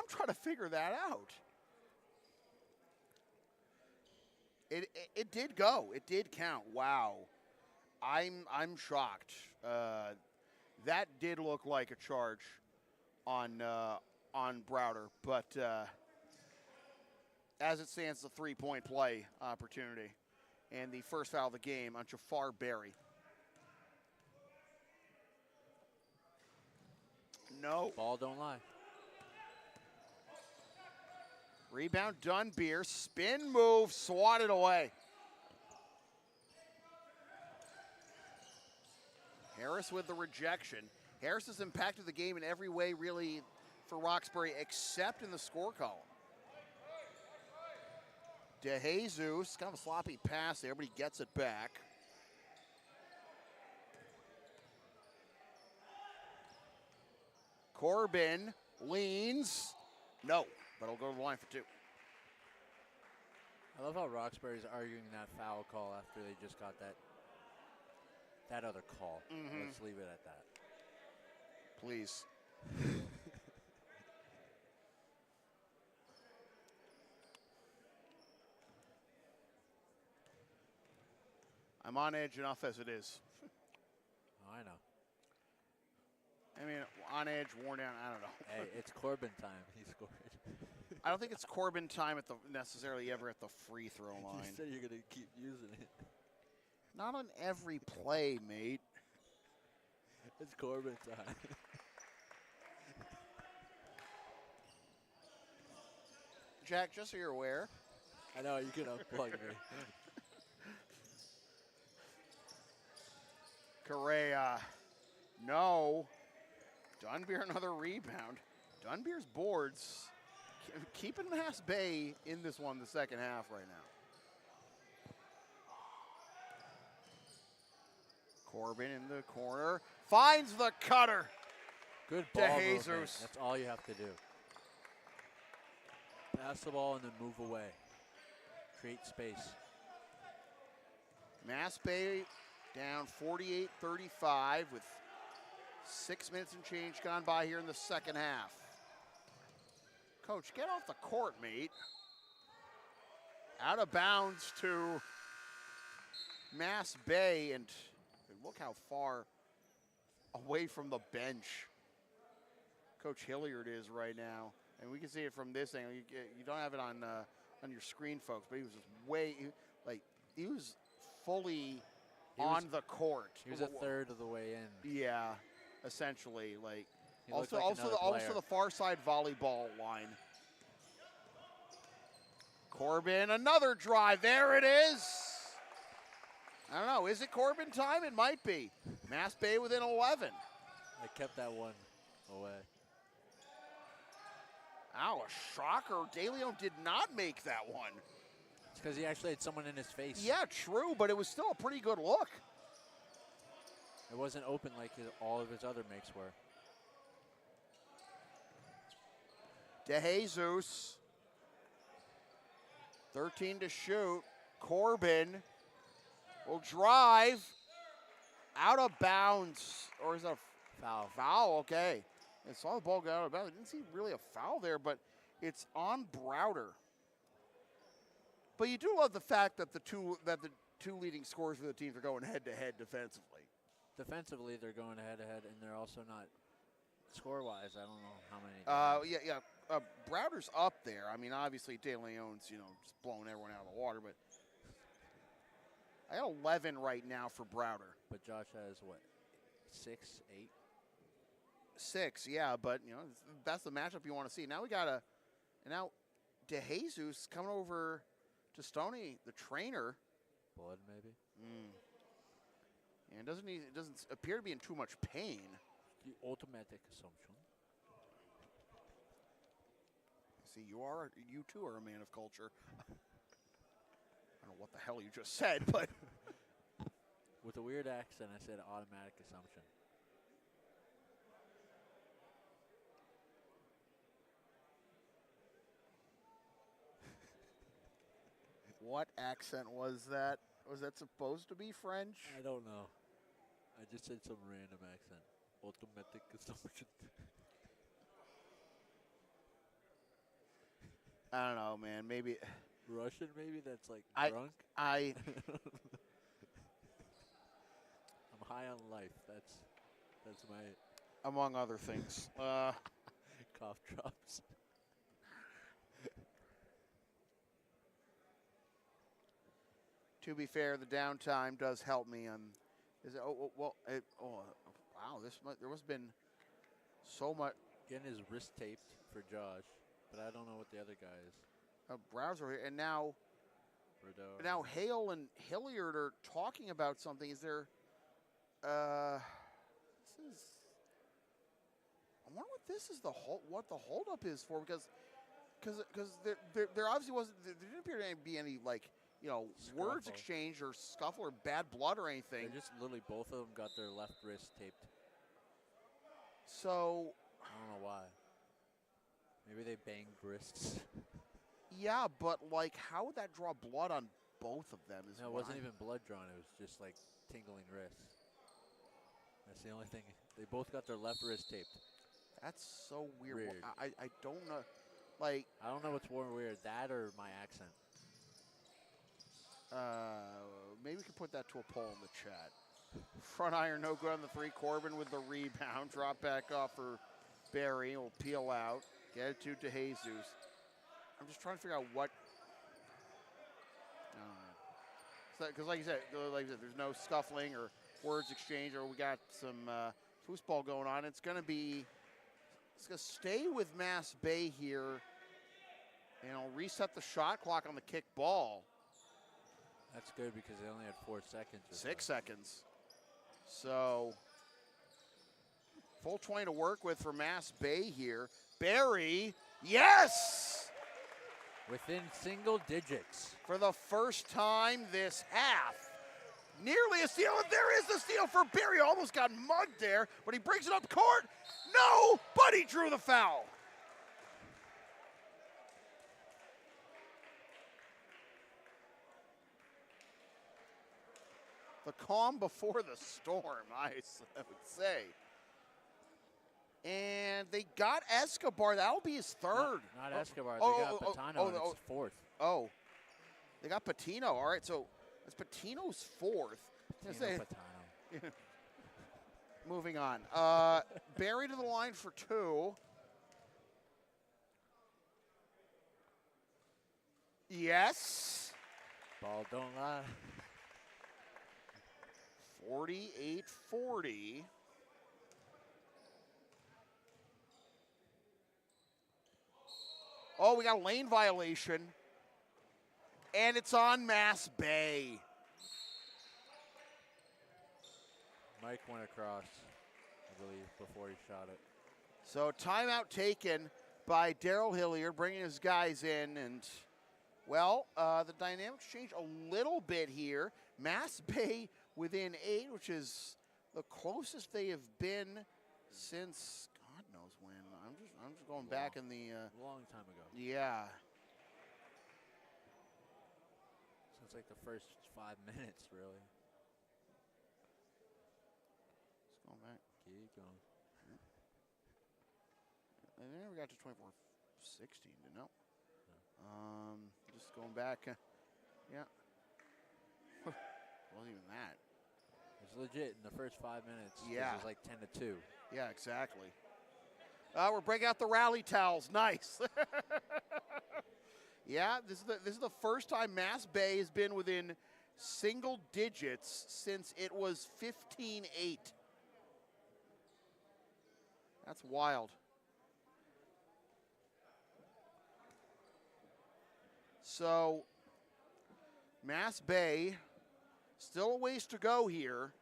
trying to figure that out. It did go. It did count. Wow. I'm shocked. That did look like a charge on Browder, but as it stands, the 3-point play opportunity, and the first foul of the game on Jafar Berry. No. Ball don't lie. Rebound, Dunbeer, spin move, swatted away. Harris with the rejection. Harris has impacted the game in every way, really, for Roxbury, except in the score column. DeJesus, kind of a sloppy pass there, but he gets it back. Corbin leans. No, but he'll go to the line for two. I love how Roxbury's arguing that foul call after they just got that other call. Let's leave it at that. Please. I'm on edge enough as it is. Oh, I know. I mean, on edge, worn down, I don't know. Hey, it's Corbin time. He scored. I don't think it's Corbin time at the necessarily ever at the free throw line. You said you're going to keep using it. Not on every play, mate. It's Corbin time. Jack, just so you're aware. I know, you can unplug me. Correa, no. Dunbeer, another rebound. Dunbeer's boards keeping MassBay in this one the second half right now. Corbin in the corner, finds the cutter. Good ball DeJesus. movement. That's all you have to do. Pass the ball and then move away. Create space. MassBay down 48-35 with 6 minutes and change gone by here in the second half. Coach, get off the court, mate. Out of bounds to MassBay, and look how far away from the bench Coach Hilliard is right now. And we can see it from this angle. You don't have it on your screen, folks, but he was just he was fully on the court. He was a third of the way in. Yeah, essentially. He Also like the far side volleyball line. Corbin, another drive. There it is. I don't know. Is it Corbin time? It might be. MassBay within 11. They kept that one away. Ow, a shocker. De Leon did not make that one. It's because he actually had someone in his face. Yeah, true, but it was still a pretty good look. It wasn't open like all of his other makes were. DeJesus. 13 to shoot. Corbin will drive. Out of bounds. Or is that a Foul. foul? Okay. I saw the ball go out of bounds. I didn't see really a foul there, but it's on Browder. But you do love the fact that the two leading scorers for the teams are going head-to-head defensively. Defensively, they're going head-to-head, and they're also not score-wise. I don't know how many. Browder's up there. I mean, obviously, De Leon's, just blowing everyone out of the water, but I got 11 right now for Browder. But Josh has, what, 6, 8? 6, yeah, but, that's the matchup you want to see. Now now DeJesus coming over to Stoney, the trainer. Blood, maybe? And it doesn't appear to be in too much pain. The automatic assumption. See, you too are a man of culture. I don't know what the hell you just said, but. With a weird accent, I said automatic assumption. What accent was that? Was that supposed to be French? I don't know. I just said some random accent. Automatic assumption. I don't know, man. Maybe Russian, maybe? That's like drunk? I high on life. That's my Among other things. cough drops. To be fair, the downtime does help me. Is it? Wow. There must have been so much. Getting his wrist taped for Josh, but I don't know what the other guy is. Browser here, and now Hale and Hilliard are talking about something. Is there? I wonder what this is what the holdup is for, because there obviously wasn't, there didn't appear to be any words exchanged or scuffle or bad blood or anything. They're just literally both of them got their left wrist taped. So I don't know why. Maybe they banged wrists. Yeah, but how would that draw blood on both of them? No, it wasn't even blood drawn. It was just like tingling wrists. That's the only thing. They both got their left wrist taped. That's so weird. Weird. Well, I don't know. I don't know what's more weird, that or my accent. Maybe we can put that to a poll in the chat. Front iron, no good on the three. Corbin with the rebound. Drop back off for Barry. Will peel out. Get it to Jesus. I'm just trying to figure out what. Because like you said, there's no scuffling or words exchange, or we got some foosball going on. It's going to stay with MassBay here, and I'll reset the shot clock on the kick ball. That's good because they only had 4 seconds. 6 seconds. So, full 20 to work with for MassBay here. Barry, yes! Within single digits. For the first time this half. Nearly a steal, and there is the steal for Barry. Almost got mugged there, but he brings it up court. No, but he drew the foul. The calm before the storm, I would say. And they got Escobar. That'll be his third. Not Escobar. They got Patano. It's fourth. Oh, they got Patino. All right, so it's Patino's fourth. Patino. Moving on. Barry to the line for two. Yes. Ball don't lie. 48-40. Oh, we got a lane violation. And it's on MassBay. Mike went across, I believe, before he shot it. So timeout taken by Daryl Hilliard, bringing his guys in. And, well, the dynamics change a little bit here. MassBay within 8, which is the closest they have been since God knows when. I'm just going back in the long time ago. Yeah. Since like the first 5 minutes, really. Let's go back. Keep going. And then we got to 24-16, no. Just going back. Yeah. Wasn't even that. It's legit in the first 5 minutes. Yeah. It was like 10-2. Yeah, exactly. We're breaking out the rally towels. Nice. Yeah, this is the first time MassBay has been within single digits since it was 15-8. That's wild. So, MassBay, still a ways to go here.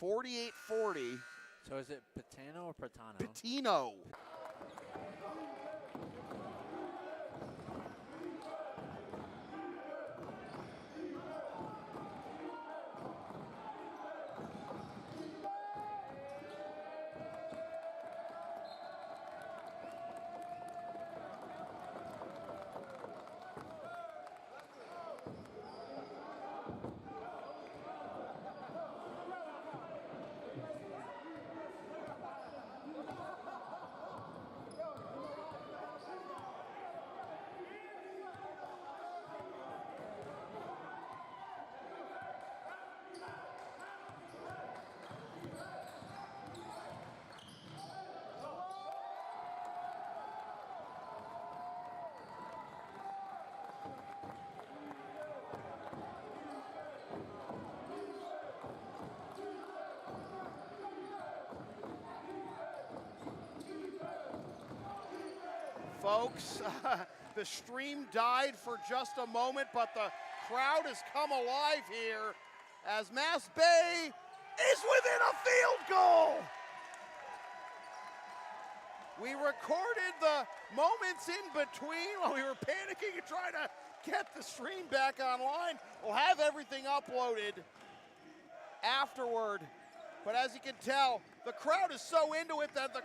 48-40. So is it Patano or Patano? Patino. folks. The stream died for just a moment, but the crowd has come alive here as MassBay is within a field goal. We recorded the moments in between while we were panicking and trying to get the stream back online. We'll have everything uploaded afterward. But as you can tell, the crowd is so into it that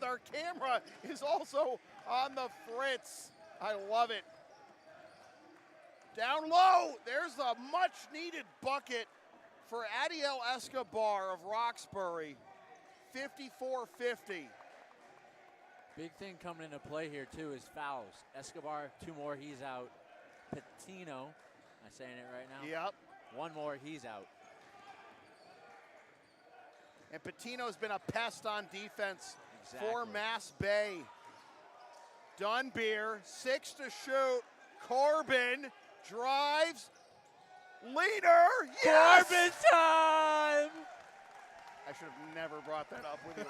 our camera is also on the fritz. I love it. Down low, there's a much-needed bucket for Adiel Escobar of Roxbury, 54-50. Big thing coming into play here, too, is fouls. Escobar, 2 more, he's out. Patino, am I saying it right now? Yep. 1 more, he's out. And Patino's been a pest on defense for Exactly. MassBay. Dunbeer, 6 to shoot. Corbin drives. Leader, yes! Corbin time! I should have never brought that up with you.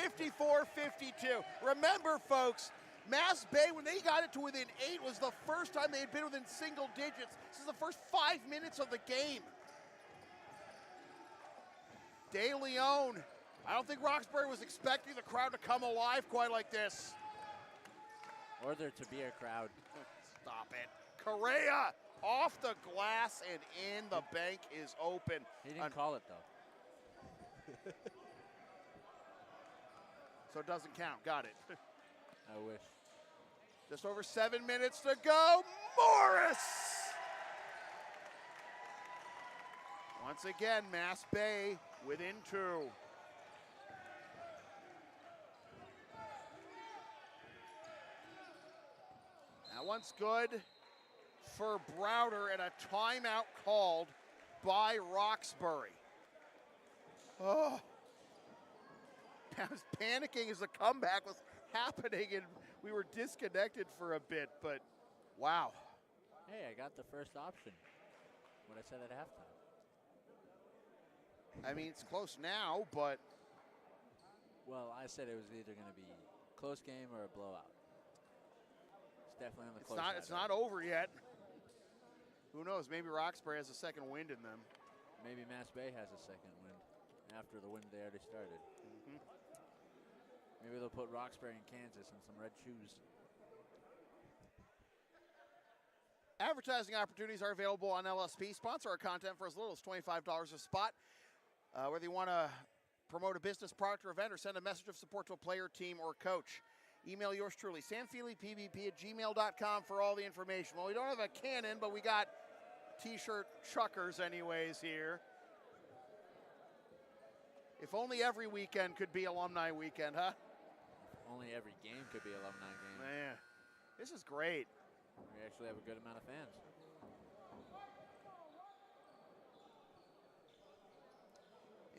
54-52. Remember, folks, MassBay, when they got it to within 8, was the first time they had been within single digits. This is the first 5 minutes of the game. De Leon. I don't think Roxbury was expecting the crowd to come alive quite like this. Or there to be a crowd. Stop it. Correa off the glass and in. The bank is open. He didn't call it, though. So it doesn't count. Got it. I wish. Just over 7 minutes to go. Morris! Once again, MassBay within 2. That one's good for Browder, and a timeout called by Roxbury. Oh. I was panicking as the comeback was happening, and we were disconnected for a bit, but wow. Hey, I got the first option. What I said at halftime. I mean, it's close now, but Well, I said it was either going to be a close game or a blowout. It's definitely on the close side. it's not over yet. Who knows? Maybe Roxbury has a second wind in them. Maybe MassBay has a second wind after the wind they already started. Mm-hmm. Maybe they'll put Roxbury in Kansas in some red shoes. Advertising opportunities are available on LSP. Sponsor our content for as little as $25 a spot. Whether you want to promote a business, product, or event, or send a message of support to a player, team, or coach. Email yours truly, samfeelypvp@gmail.com for all the information. Well, we don't have a cannon, but we got T-shirt chuckers anyways here. If only every weekend could be alumni weekend, huh? Only every game could be alumni game. Man, this is great. We actually have a good amount of fans.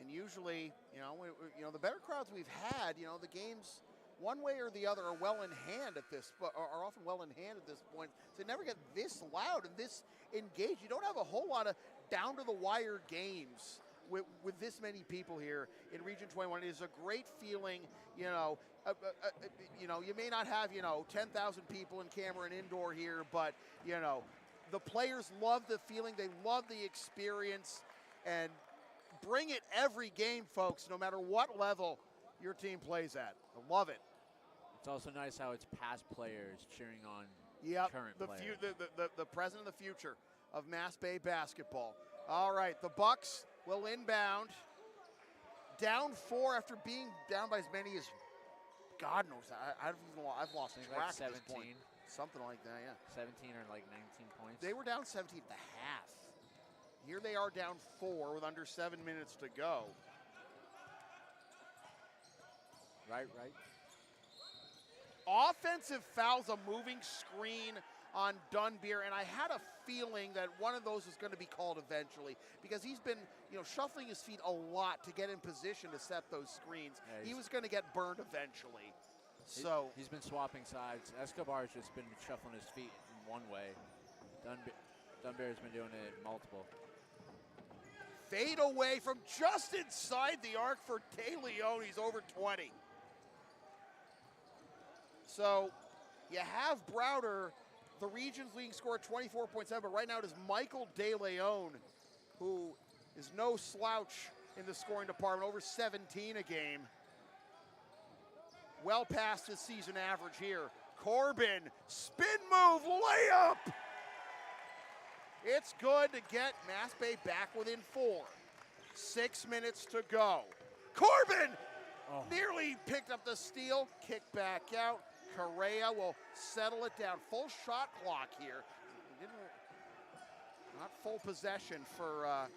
And usually, the better crowds we've had, the games, one way or the other, are well in hand at this, are often well in hand at this point. So they never get this loud and this engaged. You don't have a whole lot of down to the wire games with this many people here in Region 21. It is a great feeling, you may not have, 10,000 people in Cameron Indoor here, but, the players love the feeling, they love the experience, and bring it every game, folks, no matter what level your team plays at. I love it. It's also nice how it's past players cheering on current players. The present and the future of MassBay basketball. All right, the Bucks will inbound. Down 4 after being down by as many as, God knows, I've lost track like at this point. Something like that, yeah. 17 or like 19 points. They were down 17 at the half. Here they are down 4 with under 7 minutes to go. Right. Offensive fouls, a moving screen on Dunbeer, and I had a feeling that one of those was going to be called eventually because he's been, shuffling his feet a lot to get in position to set those screens. Yeah, he was going to get burned eventually. So he's been swapping sides. Escobar's just been shuffling his feet in one way. Dunbeer's been doing it multiple. Fade away from just inside the arc for De Leon. He's over 20. So you have Browder, the region's leading scorer, 24.7, but right now it is Michael De Leon, who is no slouch in the scoring department, over 17 a game. Well past his season average here. Corbin, spin move, layup! It's good to get MassBay back within 4. 6 minutes to go. Corbin nearly picked up the steal, kicked back out. Correa will settle it down. Full shot clock here. Not full possession for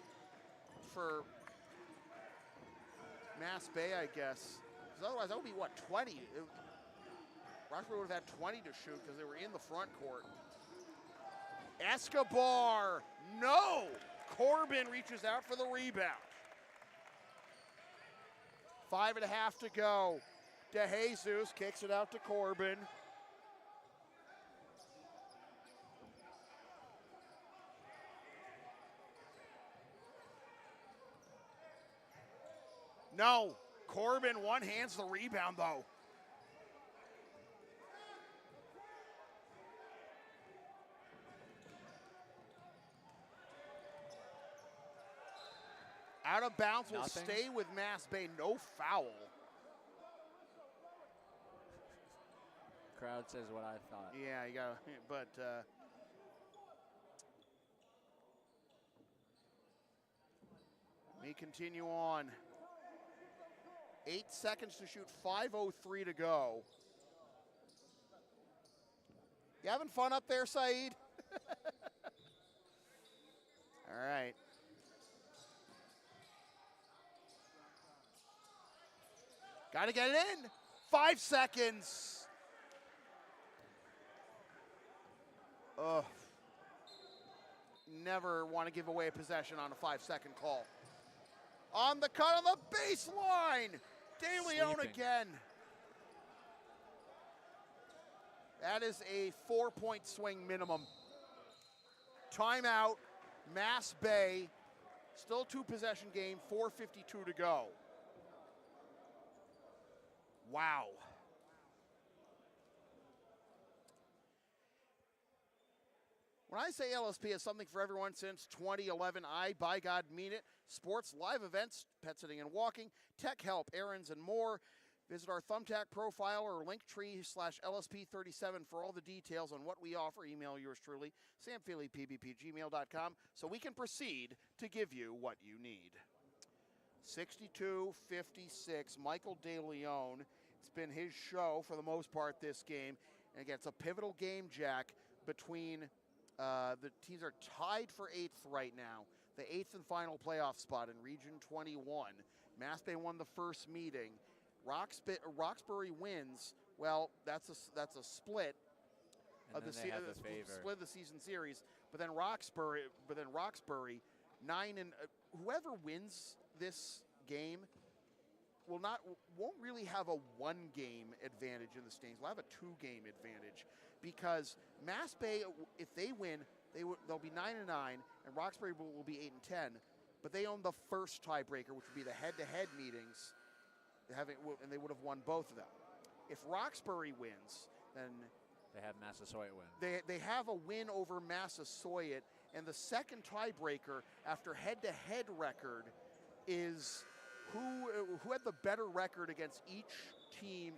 MassBay, I guess. Because otherwise, that would be, what, 20? Roxbury would have had 20 to shoot because they were in the front court. Escobar, no! Corbin reaches out for the rebound. 5.5 to go. DeJesus kicks it out to Corbin. No, Corbin one-hands the rebound though. Out of bounds will stay with MassBay, no foul. Crowd says what I thought. Yeah, you got, but we continue on. 8 seconds to shoot, 5:03 to go. You having fun up there, Saeed? All right. Got to get it in. 5 seconds. Ugh. Never want to give away a possession on a 5-second call. On the cut on the baseline. De Leon again. That is a 4-point swing minimum. Timeout. MassBay. Still 2-possession game. 4:52 to go. Wow. When I say LSP is something for everyone since 2011, I, by God, mean it. Sports, live events, pet sitting and walking, tech help, errands, and more. Visit our Thumbtack profile or linktree/LSP37 for all the details on what we offer. Email yours truly, samfeelypbp@gmail.com, so we can proceed to give you what you need. 62-56, Michael De Leon. It's been his show for the most part this game. And again, it's a pivotal game, Jack, between the teams are tied for 8th right now. The 8th and final playoff spot in Region 21. MassBay won the first meeting. Roxbury wins. Well, that's a split of the split of the season series. But then Roxbury 9 and whoever wins this game won't really have a 1-game advantage in the standings. We'll have a 2-game advantage because MassBay, if they win, they'll be 9-9, and Roxbury will be 8-10. But they own the first tiebreaker, which would be the head-to-head meetings, and they would have won both of them. If Roxbury wins, then they have Massasoit win. They have a win over Massasoit, and the second tiebreaker after head-to-head record is who had the better record against each team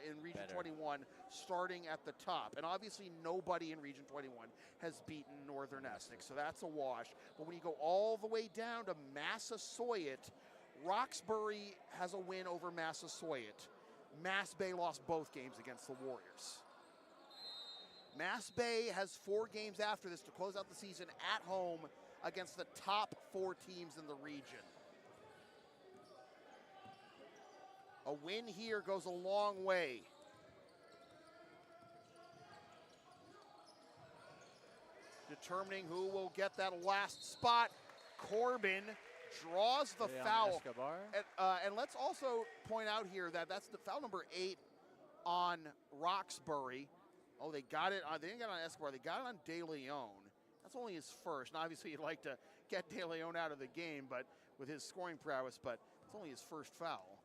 in Region 21 starting at the top. And obviously nobody in Region 21 has beaten Northern Essex, so that's a wash. But when you go all the way down to Massasoit, Roxbury has a win over Massasoit. MassBay lost both games against the Warriors. MassBay has 4 games after this to close out the season at home against the top 4 teams in the region. A win here goes a long way. Determining who will get that last spot. Corbin draws the foul. And let's also point out here that that's the foul number 8 on Roxbury. Oh, they got it. They didn't get it on Escobar. They got it on De Leon. That's only his first. And obviously, you'd like to get De Leon out of the game, but with his scoring prowess. But it's only his first foul.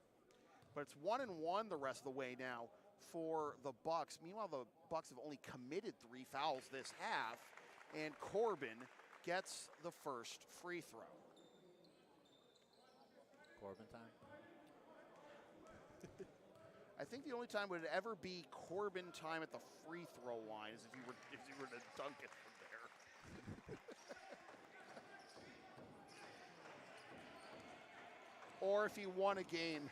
But it's 1-1 the rest of the way now for the Bucks. Meanwhile, the Bucks have only committed 3 fouls this half, and Corbin gets the first free throw. Corbin time. I think the only time would ever be Corbin time at the free throw line is if you were to dunk it from there. Or if he won a game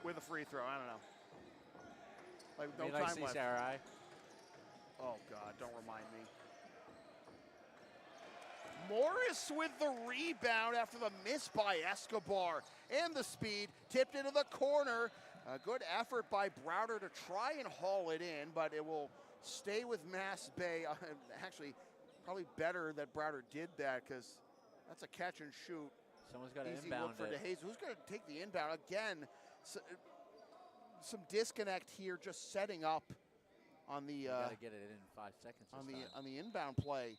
with a free throw. I don't know. Like no time left. CCRI? Oh God, don't remind me. Morris with the rebound after the miss by Escobar. And the speed tipped into the corner. A good effort by Browder to try and haul it in, but it will stay with MassBay. Actually, probably better that Browder did that because that's a catch and shoot. Someone's got to Easy inbound look for it. DeHaze. Who's going to take the inbound? Again, some disconnect here, just setting up on the got to get it in 5 seconds on the inbound play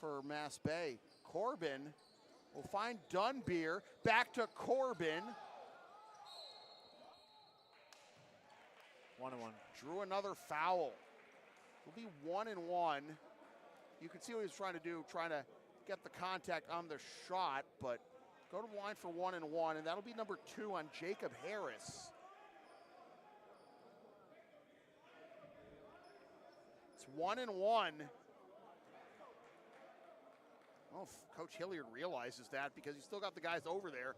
for MassBay. Corbin will find Dunbeer. Back to Corbin. 1-1. Drew another foul. It'll be 1-1. You can see what he was trying to do, trying to get the contact on the shot, but go to the line for 1-1, and that'll be number 2 on Jacob Harris. It's 1-1. Oh, Coach Hilliard realizes that because he's still got the guys over there.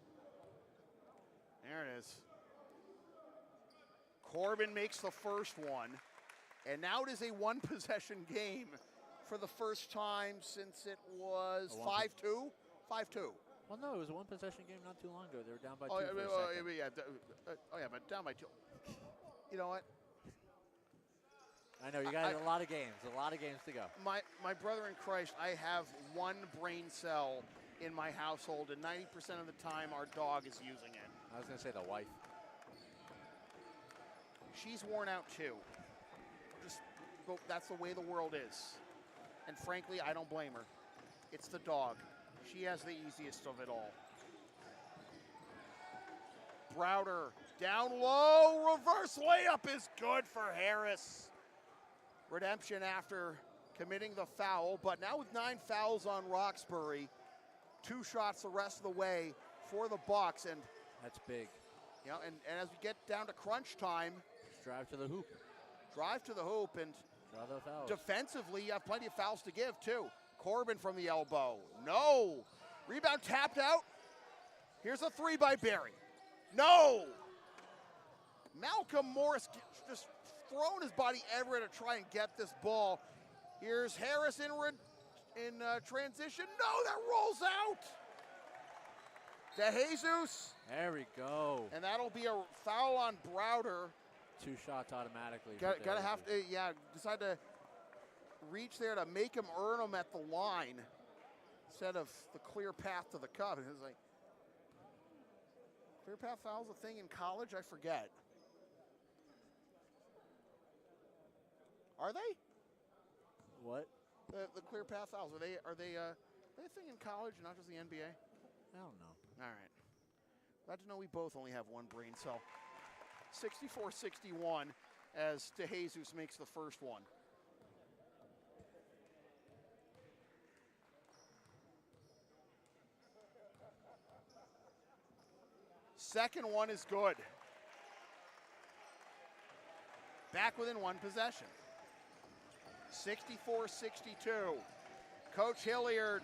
There it is. Corbin makes the first one, and now it is a 1-possession game for the first time since it was 5-2? 5-2. Well, no, it was a 1-possession game not too long ago. They were down by 2 Oh, for a second. yeah, but down by 2. You know what? I know, you guys have a lot of games to go. My brother in Christ, I have one brain cell in my household, and 90% of the time our dog is using it. I was going to say the wife. She's worn out too. That's the way the world is. And frankly, I don't blame her. It's the dog. She has the easiest of it all. Browder down low. Reverse layup is good for Harris. Redemption after committing the foul, but now with 9 fouls on Roxbury. 2 shots the rest of the way for the Bucks, and that's big. You know, and as we get down to crunch time, just drive to the hoop. Drive to the hoop, and draw those fouls. Defensively, you have plenty of fouls to give too. Corbin from the elbow. No. Rebound tapped out. Here's a 3 by Barry. No. Malcolm Morris just throwing his body everywhere to try and get this ball. Here's Harris in transition. No, that rolls out. DeJesus. There we go. And that'll be a foul on Browder. 2 shots automatically. Got to have to, decide to reach there to make him earn them at the line instead of the clear path to the cup. And it's like, clear path foul's a thing in college? I forget. Are they? What? The clear path fouls, are they a thing in college, not just the NBA? I don't know. All right. Glad to know we both only have one brain cell. 64-61 as DeJesus makes the first one. Second one is good. Back within 1 possession. 64-62. Coach Hilliard,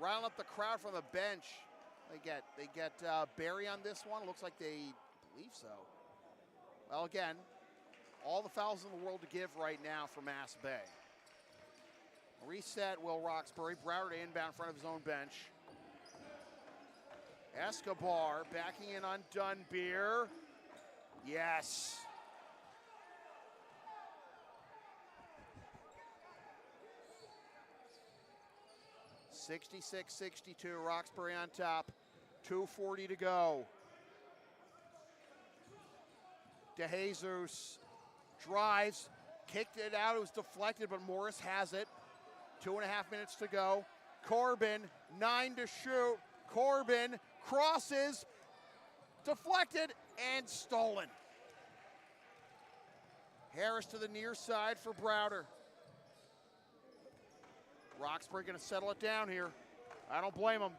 round up the crowd from the bench. They get Barry on this one. Looks like they believe so. Well, again, all the fouls in the world to give right now for MassBay. Reset Will Roxbury. Browder to inbound in front of his own bench. Escobar backing in on Dunbeer. Yes. (66-62), Roxbury on top. 2:40 to go. DeJesus drives, kicked it out. It was deflected, but Morris has it. 2.5 minutes to go. Corbin, 9 to shoot. Corbin crosses, deflected, and stolen. Harris to the near side for Browder. Roxbury going to settle it down here. I don't blame him.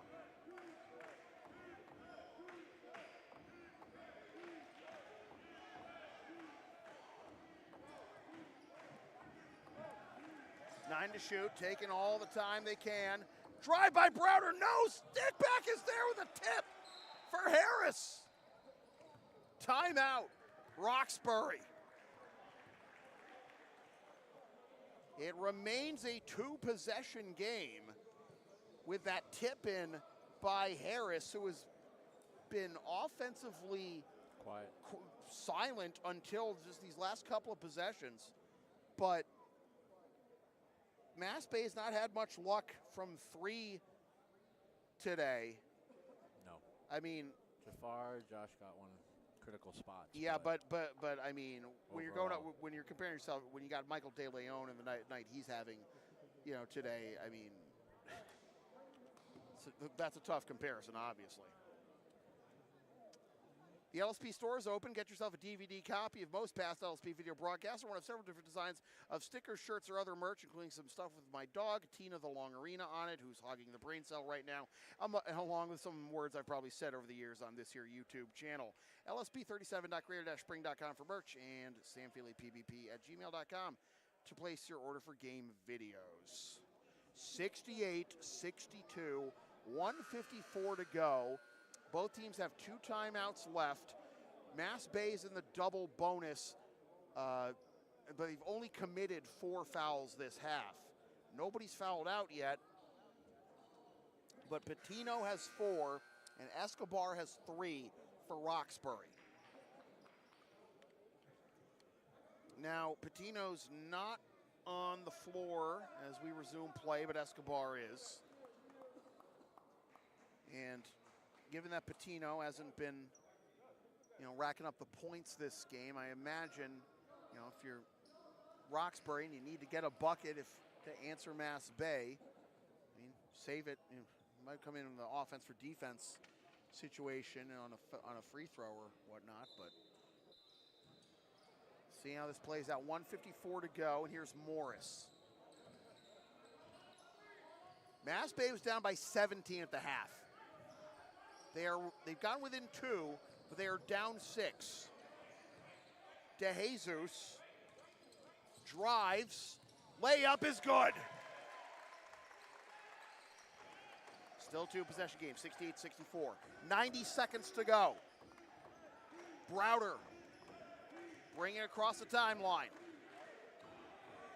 Nine to shoot, taking all the time they can. Drive by Browder, no, stick back is there with a tip for Harris. Timeout, Roxbury. It remains a two-possession game with that tip in by Harris, who has been offensively quiet, silent until just these last couple of possessions. But MassBay has not had much luck from three today. No. I mean, Jafar, Josh got one critical spots. Yeah, but I mean, when you're going up, overall. when you're comparing yourself, when you got Michael De Leon in the night he's having, today, I mean, that's a tough comparison, obviously. The LSP store is open. Get yourself a DVD copy of most past LSP video broadcasts, or one of several different designs of stickers, shirts, or other merch, including some stuff with my dog, Tina the Long Arena, on it, who's hogging the brain cell right now, along with some words I've probably said over the years on this here YouTube channel. LSP37.creator-spring.com for merch, and samfeelypbp@gmail.com to place your order for game videos. 68-62, 1:54 to go. Both teams have 2 timeouts left. MassBay is in the double bonus, but they've only committed 4 fouls this half. Nobody's fouled out yet, but Patino has 4 and Escobar has 3 for Roxbury. Now, Patino's not on the floor as we resume play, but Escobar is. And given that Patino hasn't been, racking up the points this game, I imagine, if you're Roxbury and you need to get a bucket to answer MassBay, I mean, save it. You might come in the offense for defense situation on a free throw or whatnot, but see how this plays out. 1:54 to go, and here's Morris. MassBay was down by 17 at the half. They've gone within 2, but they are down 6. DeJesus drives, layup is good. Still 2-possession game, 68-64. 90 seconds to go. Browder bringing it across the timeline.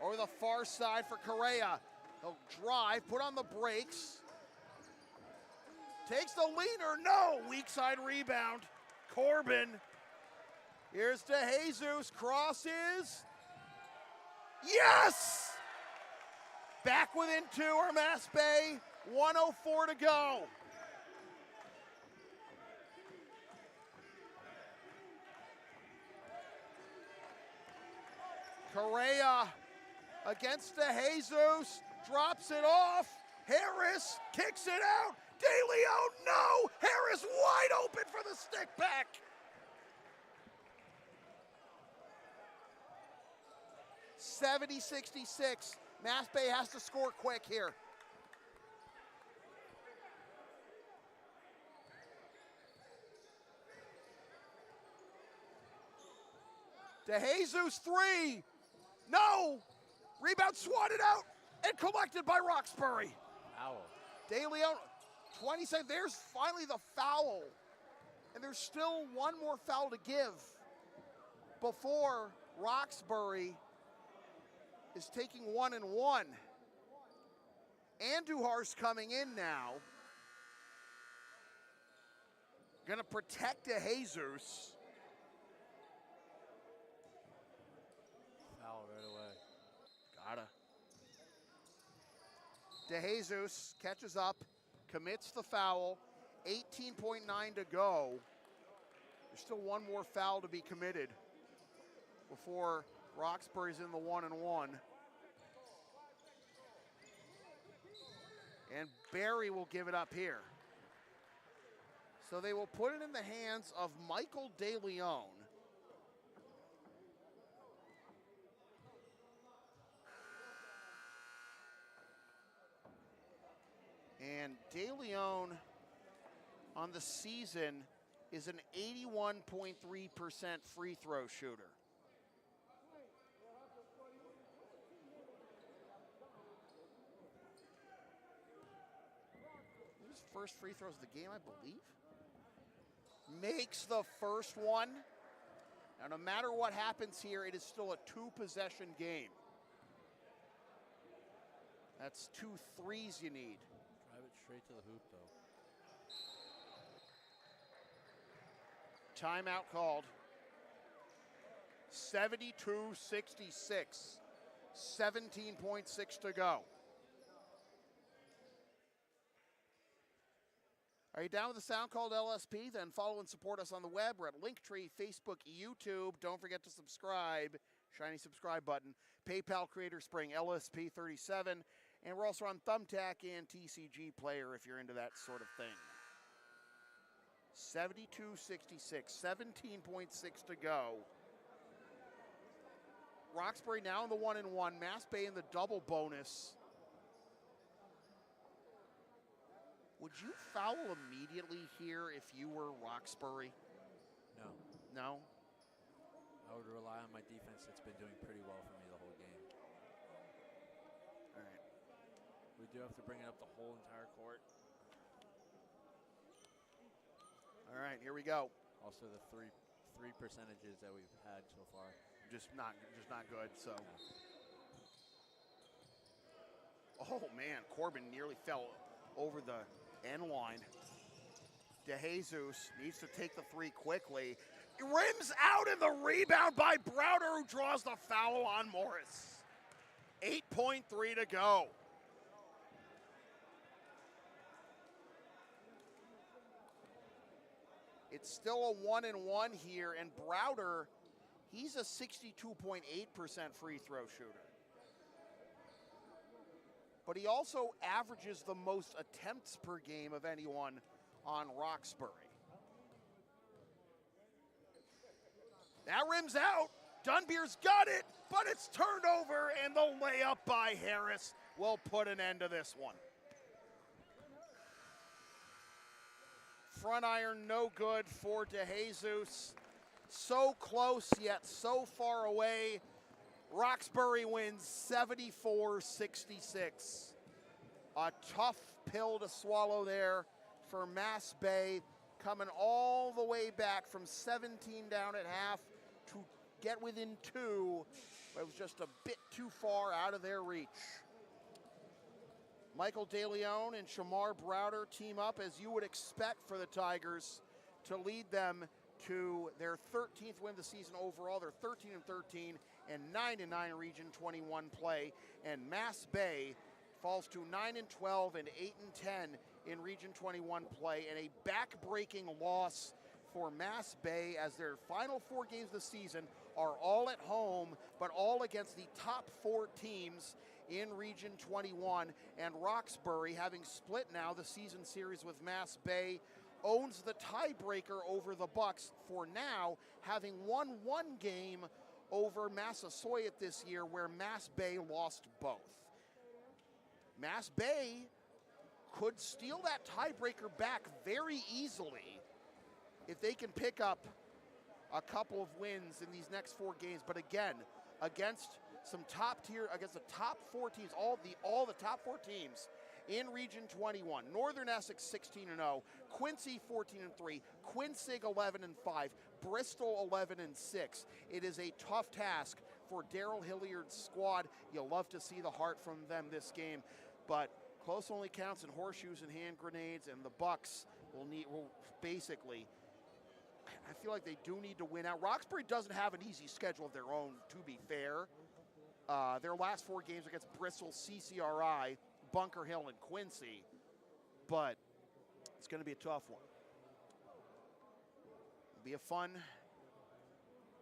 Over the far side for Correa. He'll drive, put on the brakes. Takes the leaner, no! Weak side rebound. Corbin. Here's DeJesus, crosses. Yes! Back within 2 are MassBay, 1:04 to go. Correa against DeJesus, drops it off. Harris kicks it out. De Leon, no! Harris wide open for the stick back. (70-66). MassBay has to score quick here. DeJesus 3. No! Rebound swatted out and collected by Roxbury. Foul. De Leon, 20 seconds. There's finally the foul. And there's still one more foul to give before Roxbury is taking 1 and 1. Andujar's coming in now. Gonna protect DeJesus. Foul right away. Gotta. DeJesus catches up, commits the foul. 18.9 to go. There's still one more foul to be committed before Roxbury's in the 1 and 1. And Barry will give it up here. So they will put it in the hands of Michael DeLeon. And DeLeon on the season is an 81.3% free throw shooter. His first free throws of the game, I believe. Makes the first one. Now, no matter what happens here, it is still a two-possession game. That's 2 threes you need. Drive it straight to the hoop, though. Timeout called. 72-66. 17.6 to go. Are you down with the sound called LSP? Then follow and support us on the web. We're at Linktree, Facebook, YouTube. Don't forget to subscribe. Shiny subscribe button. PayPal Creator Spring, LSP37. And we're also on Thumbtack and TCG Player if you're into that sort of thing. 72-66, 17.6 to go. Roxbury now in the 1-and-1. MassBay in the double bonus. Would you foul immediately here if you were Roxbury? No. No? I would rely on my defense that's been doing pretty well for me the whole game. All right. We do have to bring it up the whole entire court. All right, here we go. Also the three percentages that we've had so far. Just not good, so. Oh man, Corbin nearly fell over the end line. DeJesus needs to take the three quickly. Rims out in the rebound by Browder, who draws the foul on Morris. 8.3 to go. It's still a 1-and-1 here, and Browder, he's a 62.8% free throw shooter. But he also averages the most attempts per game of anyone on Roxbury. That rims out. Dunbeer's got it, but it's turned over, and the layup by Harris will put an end to this one. Front iron no good for DeJesus. So close yet so far away. Roxbury wins 74-66. A tough pill to swallow there for MassBay, coming all the way back from 17 down at half to get within 2. But it was just a bit too far out of their reach. Michael DeLeon and Shamar Browder team up, as you would expect for the Tigers, to lead them to their 13th win of the season overall. They're 13-13 and 9-9 in Region 21 play. And MassBay falls to 9-12 and 8-10 in Region 21 play, and a back-breaking loss for MassBay, as their final 4 games of the season are all at home, but all against the top 4 teams in Region 21. And Roxbury, having split now the season series with MassBay, owns the tiebreaker over the Bucks for now, having won 1 game over Massasoit this year, where MassBay lost both. MassBay could steal that tiebreaker back very easily if they can pick up a couple of wins in these next 4 games. But again, against some top tier, against the top 4 teams, all the top 4 teams in Region 21. Northern Essex 16-0, Quincy 14-3, Quinsig 11-5, Bristol 11-6. It is a tough task for Daryl Hilliard's squad. You'll love to see the heart from them this game, but close only counts in horseshoes and hand grenades, and the Bucks will basically, I feel like they do need to win out. Roxbury doesn't have an easy schedule of their own, to be fair. Their last 4 games against Bristol, CCRI, Bunker Hill, and Quincy, but it's going to be a tough one. It'll be a fun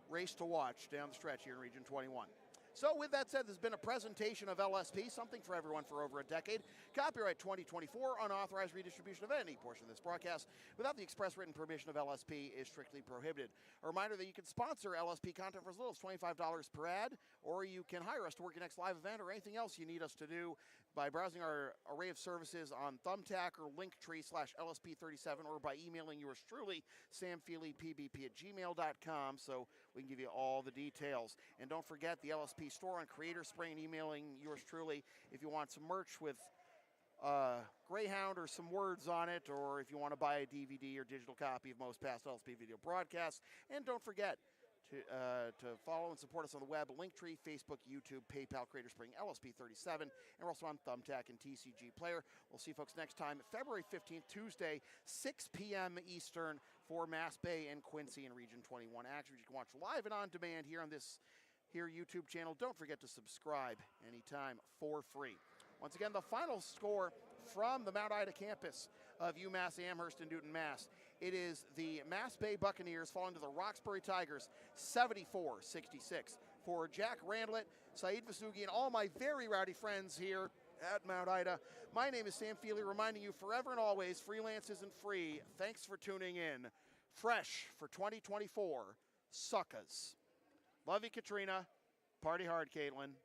race to watch down the stretch here in Region 21. So with that said, there's been a presentation of LSP, something for everyone for over a decade. Copyright 2024, unauthorized redistribution of any portion of this broadcast without the express written permission of LSP is strictly prohibited. A reminder that you can sponsor LSP content for as little as $25 per ad, or you can hire us to work your next live event or anything else you need us to do by browsing our array of services on Thumbtack or Linktree/LSP37, or by emailing yours truly, samfeelypbp@gmail.com, so we can give you all the details. And don't forget the LSP store on Creator Spring, and emailing yours truly if you want some merch with Greyhound or some words on it, or if you want to buy a DVD or digital copy of most past LSP video broadcasts. And don't forget to follow and support us on the web, Linktree, Facebook, YouTube, PayPal, Creator Spring, LSP37, and we're also on Thumbtack and TCG Player. We'll see you folks next time, February 15th, Tuesday, 6 p.m. Eastern, for MassBay and Quincy in Region 21 action, which you can watch live and on demand here on this YouTube channel. Don't forget to subscribe anytime for free. Once again, the final score from the Mount Ida campus of UMass Amherst in Newton, Mass. It is the MassBay Buccaneers falling to the Roxbury Tigers 74-66. For Jack Randlett, Saeed Vasugi, and all my very rowdy friends here at Mount Ida, my name is Sam Feely, reminding you forever and always, freelance isn't free. Thanks for tuning in. Fresh for 2024, suckas. Love you, Katrina. Party hard, Caitlin.